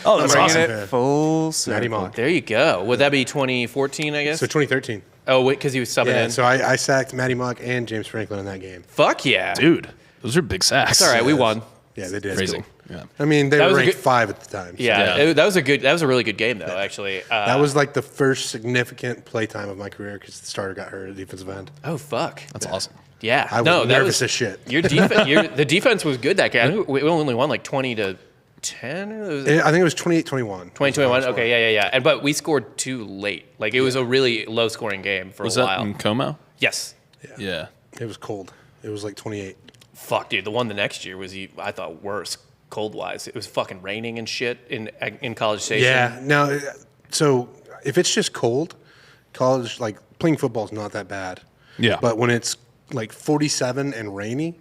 Oh, that's Bringing awesome. it Full Matty circle. Mock. There you go. Would that be 2014, I guess? So 2013. Oh, wait, because he was subbing Yeah, in. so I sacked Matty Mock and James Franklin in that game. Fuck yeah. Dude, those are big sacks. It's all right. We won. Yeah, they did. Phrasing. Yeah. I mean, they That were was a ranked good- 5 at the time. so Yeah, Yeah. that was a really good game though. Actually, That was like the first significant play time of my career because the starter got hurt at defensive end. oh fuck. That's awesome. Yeah, I was no, that nervous was as shit. Your defense, the defense was good that game. I think we only won like 20-10. I think it was 28-21. 2021. Okay, yeah. But we scored too late. Like it was a really low scoring game for Was a that while. in Como? Yes. Yeah. It was cold. It was like 28. Fuck, dude. The one the next year was, I thought, worse cold-wise. It was fucking raining and shit in College Station. Yeah. No. So if it's just cold, college like playing football is not that bad. Yeah. But when it's like 47 and rainy,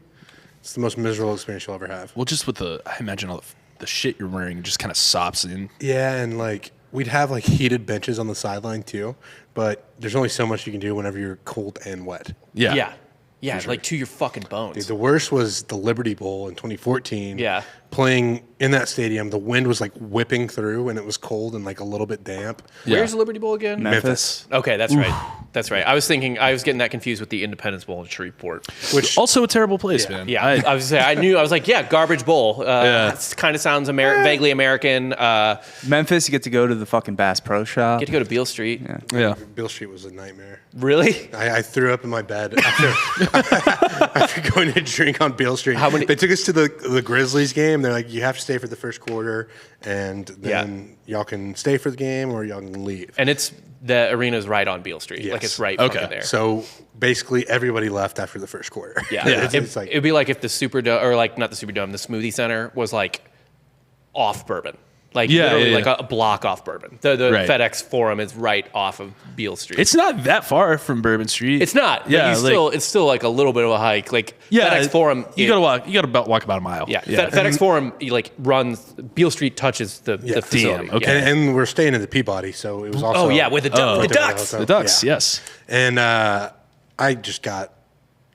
it's the most miserable experience you'll ever have. Well, just with I imagine all the shit you're wearing just kind of sops in. Yeah, and like we'd have like heated benches on the sideline too, but there's only so much you can do whenever you're cold and wet. Yeah. Yeah. Yeah, like to your fucking bones. Dude, the worst was the Liberty Bowl in 2014. Yeah. Playing in that stadium, the wind was like whipping through, and it was cold and like a little bit damp. Yeah. Where's the Liberty Bowl again? Memphis. Okay, that's right. That's right. I was getting that confused with the Independence Bowl in Shreveport. Which Also a terrible place, man. Yeah, I was like, yeah, garbage bowl. It kind of sounds vaguely American. Memphis, you get to go to the fucking Bass Pro Shop. Get to go to Beale Street. Yeah. Bill Street was a nightmare. Really? I threw up in my bed after going to drink on Beale Street. They took us to the Grizzlies game. They're like, you have to stay for the first quarter, and then y'all can stay for the game or y'all can leave. And the arena's right on Beale Street. Yes. Like it's right Okay. fucking there. So basically, everybody left after the first quarter. Yeah. It's like It'd be like if the Superdome, or like not the Superdome, the Smoothie Center was like off Bourbon. Like literally like a block off Bourbon. The Right. FedEx Forum is right off of Beale Street. It's not that far from Bourbon Street. It's not. Yeah. But it's still like a little bit of a hike. Like FedEx Forum. You gotta walk about a mile. Yeah. FedEx Forum runs. Beale Street touches the facility. Damn, okay. Yeah. and we're staying in the Peabody, so it was also with the Ducks. The Ducks, Yeah. yes. And I just got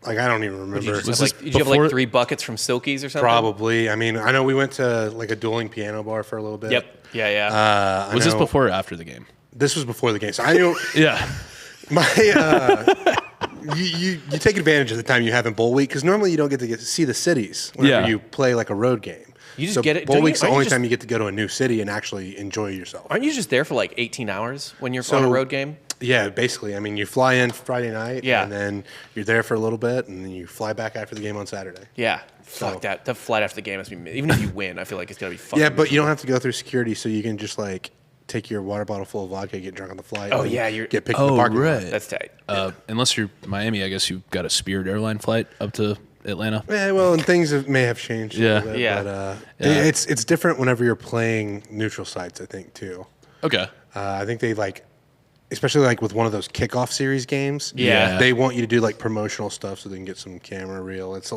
like I don't even remember. Did you have like 3 buckets from Silkies or something? Probably. I mean, I know we went to like a dueling piano bar for a little bit. Yep. Yeah. Was this before or after the game? This was before the game, so I knew Yeah. my. You take advantage of the time you have in bowl week because normally you don't get to see the cities whenever you play like a road game. You just get it. Bowl week's the aren't you only just- time you get to go to a new city and actually enjoy yourself. Aren't you just there for like 18 hours when you're on a road game? Yeah, basically. I mean, you fly in Friday night, Yeah. and then you're there for a little bit, and then you fly back after the game on Saturday. Yeah. Fuck that. The flight after the game has to be, even if you win, I feel like it's going to be fucking Yeah, but you don't have to go through security, so you can just like take your water bottle full of vodka, get drunk on the flight. Oh, and yeah, get picked in the parking lot. That's tight. Unless you're Miami, I guess you've got a Spirit airline flight up to Atlanta. Yeah, well, and things may have changed. Yeah. A little bit, Yeah. But Yeah. it's different whenever you're playing neutral sites. I think too. Okay. I think they especially like with one of those kickoff series games. Yeah. They want you to do like promotional stuff so they can get some camera reel. It's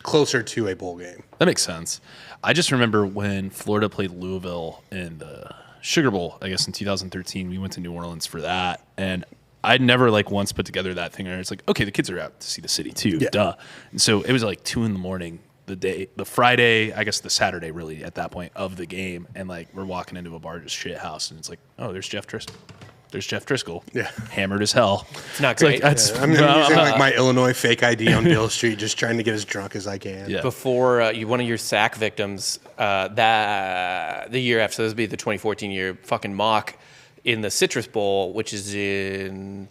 closer to a bowl game. That makes sense. I just remember when Florida played Louisville in the Sugar Bowl, I guess in 2013, we went to New Orleans for that. And I'd never once put together that thing. And it's like, okay, the kids are out to see the city too. Yeah. Duh. And so it was like 2 a.m. the Friday, I guess the Saturday really at that point of the game. And we're walking into a bar, just shit house. And it's like, oh, there's Jeff Driscoll. Yeah. Hammered as hell. It's not great. I'm using my Illinois fake ID on Beale Street, just trying to get as drunk as I can. Yeah. Before one of your sack victims, the year after, so this would be the 2014 year, fucking Mock in the Citrus Bowl, which is in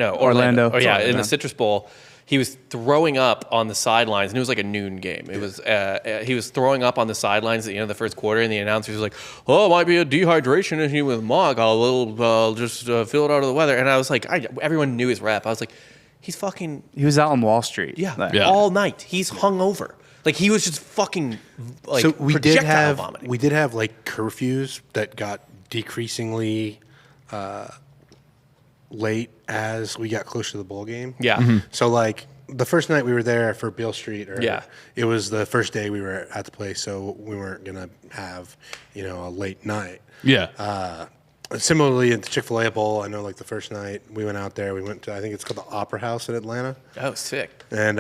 Orlando. Oh yeah, in the Citrus Bowl. He was throwing up on the sidelines, and it was like a noon game. It was he was throwing up on the sidelines at the end of the first quarter, and the announcer was like, "Oh, it might be a dehydration issue with Mog. I'll just feel it out of the weather." And I was like, everyone knew his rep. I was like, he was out on Wall Street. Yeah. All night. He's hungover. Like he was just fucking So we did have vomiting. curfews that got decreasingly late as we got closer to the bowl game. Yeah. Mm-hmm. So the first night we were there for Beale Street, Yeah. it was the first day we were at the place, so we weren't gonna have a late night. Yeah. Similarly, at the Chick-fil-A Bowl, I know the first night we went out there, we went to I think it's called the Opera House in Atlanta, Oh, sick. and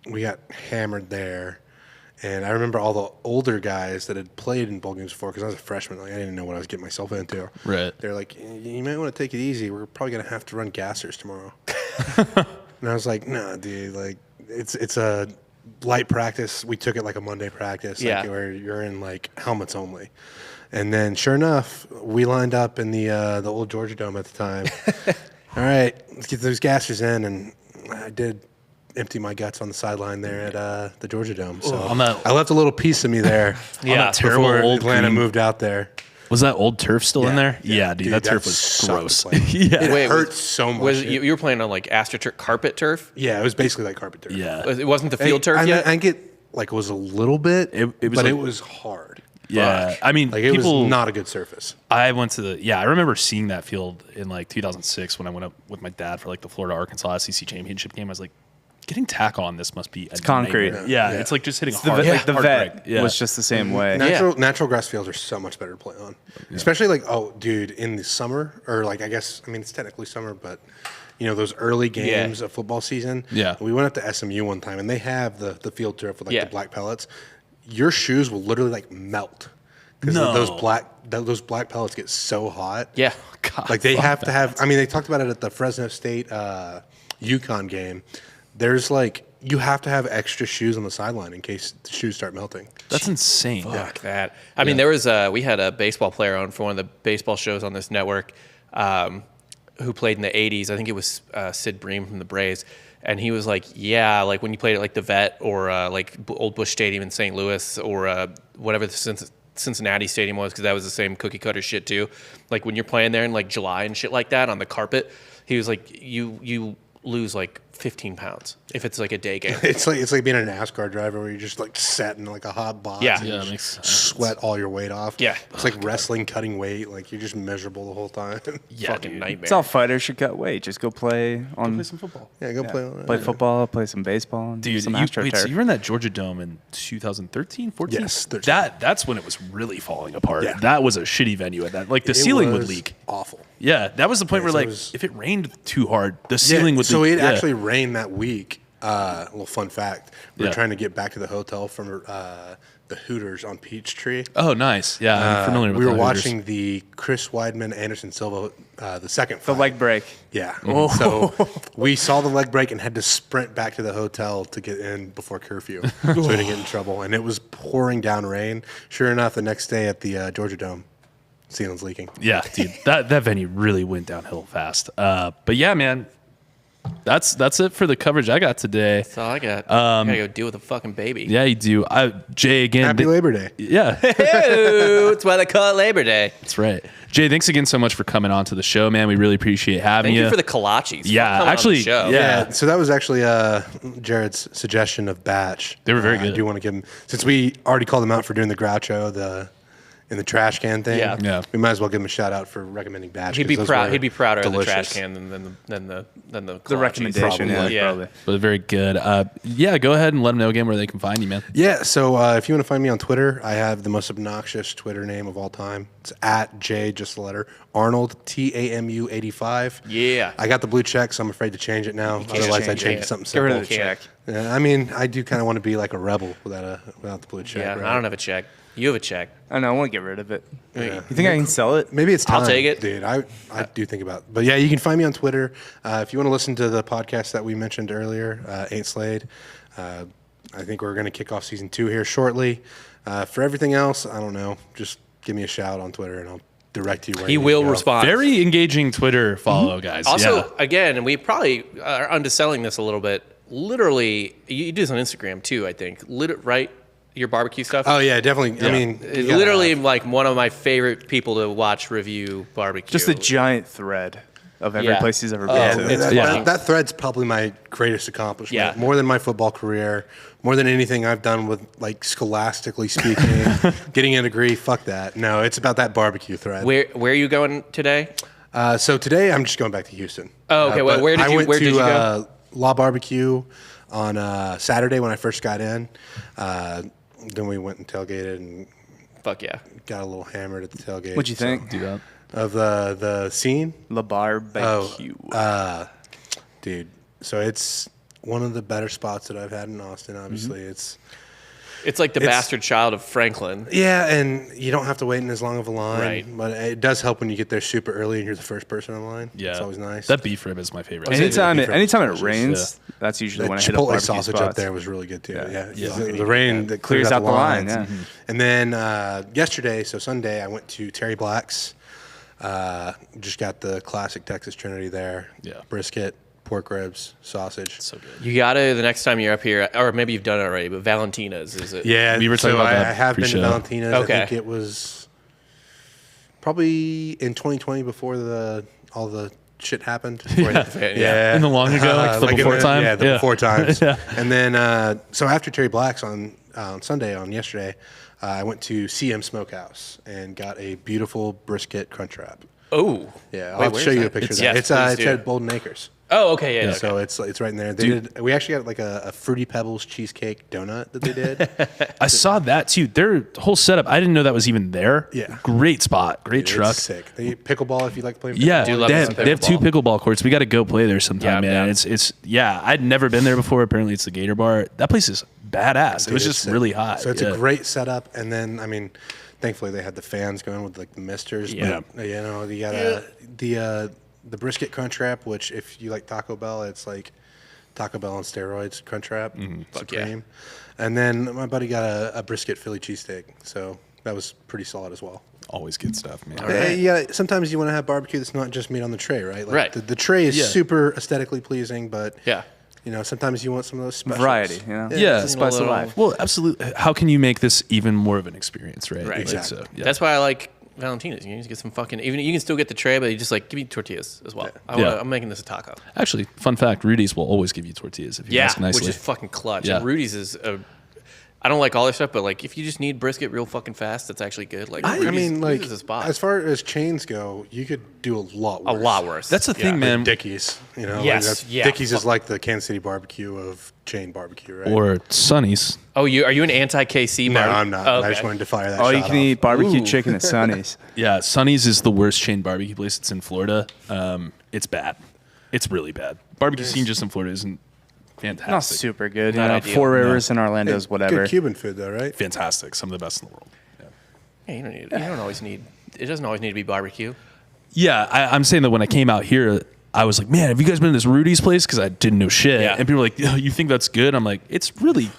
we got hammered there. And I remember all the older guys that had played in bowl games before because I was a freshman. I didn't know what I was getting myself into. Right. They're like, you might want to take it easy. We're probably going to have to run gassers tomorrow. And I was like, nah, dude. It's a light practice. We took it like a Monday practice. Where you're in helmets only. And then sure enough, we lined up in the old Georgia Dome at the time. All right, let's get those gassers in. And I did empty my guts on the sideline there at the Georgia Dome. So On that- I left a little piece of me there. Yeah. terrible before old Atlanta green- moved out there. Was that old turf still in Yeah. there? Yeah, dude, that turf was sucked gross. to play. Yeah. It Wait, hurts so much. You were playing on like AstroTurf carpet turf? Yeah, it was basically like carpet turf. Yeah. It wasn't the field turf I yet? think it like was a little bit, It was but like- it was hard. Yeah. Fuck. I mean, like it people- was not a good surface. I went to I remember seeing that field in like 2006 when I went up with my dad for like the Florida Arkansas SEC championship game. I was like, getting tack on this must be a concrete. nightmare. Yeah, it's like just hitting The, hard. like the hard vet break. Yeah. was just the same way. Natural grass fields are so much better to play on, especially like dude, in the summer or like I mean it's technically summer, but you know those early games of football season. Yeah. We went up to SMU one time and they have the field turf with like Yeah. the black pellets. Your shoes will literally like melt because No. those black pellets get so hot. Yeah. God, Like they fuck have that. to have. I mean, they talked about it at the Fresno State UConn game. There's like you have to have extra shoes on the sideline in case the shoes start melting. That's insane. Fuck that. I mean, there was we had a baseball player on for one of the baseball shows on this network who played in the 80s. I think it was Sid Bream from the Braves. And he was like, yeah, like when you played at like the Vet or like Old Busch Stadium in St. Louis or whatever the Cincinnati Stadium was, because that was the same cookie cutter shit too. Like when you're playing there in like July and shit like that on the carpet, he was like, you lose like 15 pounds if it's like a day game. It's like being a NASCAR driver where you're just like set in like a hot box. Yeah. and Yeah, you it just makes sense. sweat all your weight off. Yeah. It's like wrestling, cutting weight. Like you're just miserable the whole time. Yeah, Fucking dude. nightmare. It's all fighters should cut weight. Just go play on some football. Yeah, go play on play football, play some baseball, and Dude, some wait, so AstroTurf. you were in that Georgia Dome in 2013, 14? Yes, 13. That's when it was really falling apart. Yeah. That was a shitty venue at that. Like the It ceiling would was leak. Awful. Yeah, that was the point Yeah, where so like it was- if it rained too hard, the ceiling would So leak. it Yeah. actually rained that week. A little fun fact: we were Yeah. trying to get back to the hotel from the Hooters on Peachtree. Oh, nice. Yeah, I'm familiar with We were the Hooters. watching the Chris Weidman Anderson Silva the second the fight. leg break. Yeah. So we saw the leg break and had to sprint back to the hotel to get in before curfew so we didn't get in trouble. And it was pouring down rain. Sure enough, the next day at the Georgia Dome, ceiling's leaking. Yeah, dude, that venue really went downhill fast. But yeah, man, that's it for the coverage I got today. That's all I got. I gotta go deal with a fucking baby. Yeah, you do. Jay, again. Happy Labor Day. Yeah, That's why they call it Labor Day. that's right. Jay, thanks again so much for coming on to the show, man. We really appreciate having Thank you for the kolaches. Yeah, coming on actually, the show. yeah. So that was actually Jared's suggestion of batch. They were very I good. do want to give him, since we already called him out for doing the Groucho, in the trash can thing. Yeah. Yeah. We might as well give him a shout out for recommending batch. He'd be 'cause those proud. were He'd be prouder of the trash delicious. can than the The kolaches. recommendation, Probably. yeah, probably. But very good. Yeah, go ahead and let them know again where they can find you, man. Yeah, so if you want to find me on Twitter, I have the most obnoxious Twitter name of all time. It's at J, just the letter, Arnold, TAMU 85. Yeah. I got the blue check, so I'm afraid to change it now. Otherwise, I change change it. to something Get simple. rid of the Can't. check. Yeah, I mean, I do kind of want to be like a rebel without the blue check. Yeah, right? I don't have a check. You have a check. I know. I want to get rid of it. Yeah. You think I can sell it? Maybe it's time. I'll take it. Dude, I do think about it. But yeah, you can find me on Twitter. If you want to listen to the podcast that we mentioned earlier, Ain't Slayed, I think we're going to kick off season 2 here shortly. For everything else, I don't know. Just give me a shout on Twitter and I'll direct you where He you need will to go. respond. Very engaging Twitter follow, guys. Also, yeah. again, and we probably are underselling this a little bit. Literally, you do this on Instagram too, I think. Right? Your barbecue stuff. Oh, yeah, definitely. I mean, you It's gotta literally have- like one of my favorite people to watch review barbecue. Just a giant thread of every Yeah. place he's ever been Yeah, to. it's yeah. funny. that thread's probably my greatest accomplishment. Yeah. More than my football career, more than anything I've done with, like, scholastically speaking, getting a degree. Fuck that. No, it's about that barbecue thread. Where are you going today? So today I'm just going back to Houston. Oh, okay. Well, but where did I you- went where to did you go? La Barbecue on Saturday when I first got in. Then we went and tailgated and Fuck yeah. got a little hammered at the tailgate. What'd you think? Do that. Of the scene? La Barbecue. Dude, so it's one of the better spots that I've had in Austin, obviously. Mm-hmm. It's like the bastard child of Franklin. Yeah, and you don't have to wait in as long of a line. Right. But it does help when you get there super early and you're the first person in line. Yeah. It's always nice. That beef rib is my favorite. anytime it delicious, rains, that's usually the when I hit up Chipotle barbecue sausage up spots. there was really good too. Yeah, Yeah. The rain that Clears out the line, lines. yeah. And then yesterday, so Sunday, I went to Terry Black's. Just got the classic Texas Trinity there. Yeah. Brisket, pork ribs, sausage. So good. You gotta the next time you're up here, or maybe you've done it already. But Valentina's is it? Yeah, We were talking so about I that have been to pre-show. Valentina's. Okay. I think it was Probably in 2020 before all the shit happened. Before In the long ago, like the before time. Yeah, the before times. And then, so after Terry Black's on Sunday, on yesterday, I went to CM Smokehouse and got a beautiful brisket crunch wrap. Oh. Yeah, I'll Wait, have to where's show you that? a picture of Yes, that. It's please do. at Bolden Acres. Oh, okay, yeah. So it's right in there. We actually got like a Fruity Pebbles cheesecake donut that they did. I saw that too. Their whole setup, I didn't know that was even there. Yeah. Great spot. Great It's truck. sick. They pickleball if you like playing. Yeah, pickleball. love they me have, some they have 2 pickleball. pickleball courts. We got to go play there sometime, Yeah, man. yeah. It's I'd never been there before. Apparently, it's the Gator Bar. That place is badass. It was Dude, just it's sick. really hot. So it's Yeah. a great setup. And then, I mean, thankfully they had the fans going with like the misters. Yeah. But, you know, you got the brisket crunch wrap, which if you like Taco Bell, it's like Taco Bell on steroids crunch wrap. Supreme. And then my buddy got a brisket Philly cheesesteak. So that was pretty solid as well. Always good stuff, man. Yeah, sometimes you want to have barbecue that's not just meat on the tray, right? Like Right. The tray is Yeah. super aesthetically pleasing, but Yeah. you know, sometimes you want some of those specials. Variety, you know? Yeah. It's a spice of little- life. Well, absolutely. How can you make this even more of an experience, right? Right. Like, Exactly. so, yeah. That's why I like Valentina's. You can just get some fucking. Even you can still get the tray, but you just like give me tortillas as well. Yeah. I'm making this a taco. Actually, fun fact: Rudy's will always give you tortillas if you ask nicely. which is fucking clutch. Yeah. And Rudy's is I don't like all their stuff, but like if you just need brisket real fucking fast, that's actually good. Like I mean, like, Rudy's is a spot. as far as chains go, you could do a lot a worse. lot worse. That's the thing, Yeah. man. Dickies, you know? Yes, Like yeah. Dickies is like the Kansas City barbecue of chain barbecue, right? Or Sonny's. Oh, are you an anti-KC? no, I'm not. Oh, I just okay. wanted to fire that All you shot can off. eat barbecue Ooh. chicken at Sonny's. Yeah, Sonny's is the worst chain barbecue place. It's in Florida. It's bad. It's really bad. Barbecue scene just in Florida isn't fantastic. Not super good. Not You know, ideal. Four Rivers and Orlando's, whatever. Good Cuban food, though, right? Fantastic. Some of the best in the world. Yeah, you don't always need. It doesn't always need to be barbecue. Yeah, I'm saying that when I came out here, I was like, man, have you guys been to this Rudy's place? Because I didn't know shit. Yeah. And people were like, oh, you think that's good? I'm like, it's really,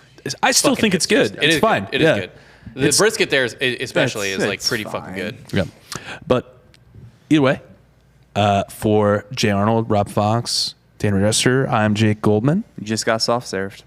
I still think it's good. It's fine. Good. It yeah. is good. The brisket there, especially, is like It's pretty fine. fucking good. Yeah. But either way, for Jay Arnold, Rob Fox, Dan Rester, I'm Jake Goldman. You just got soft served.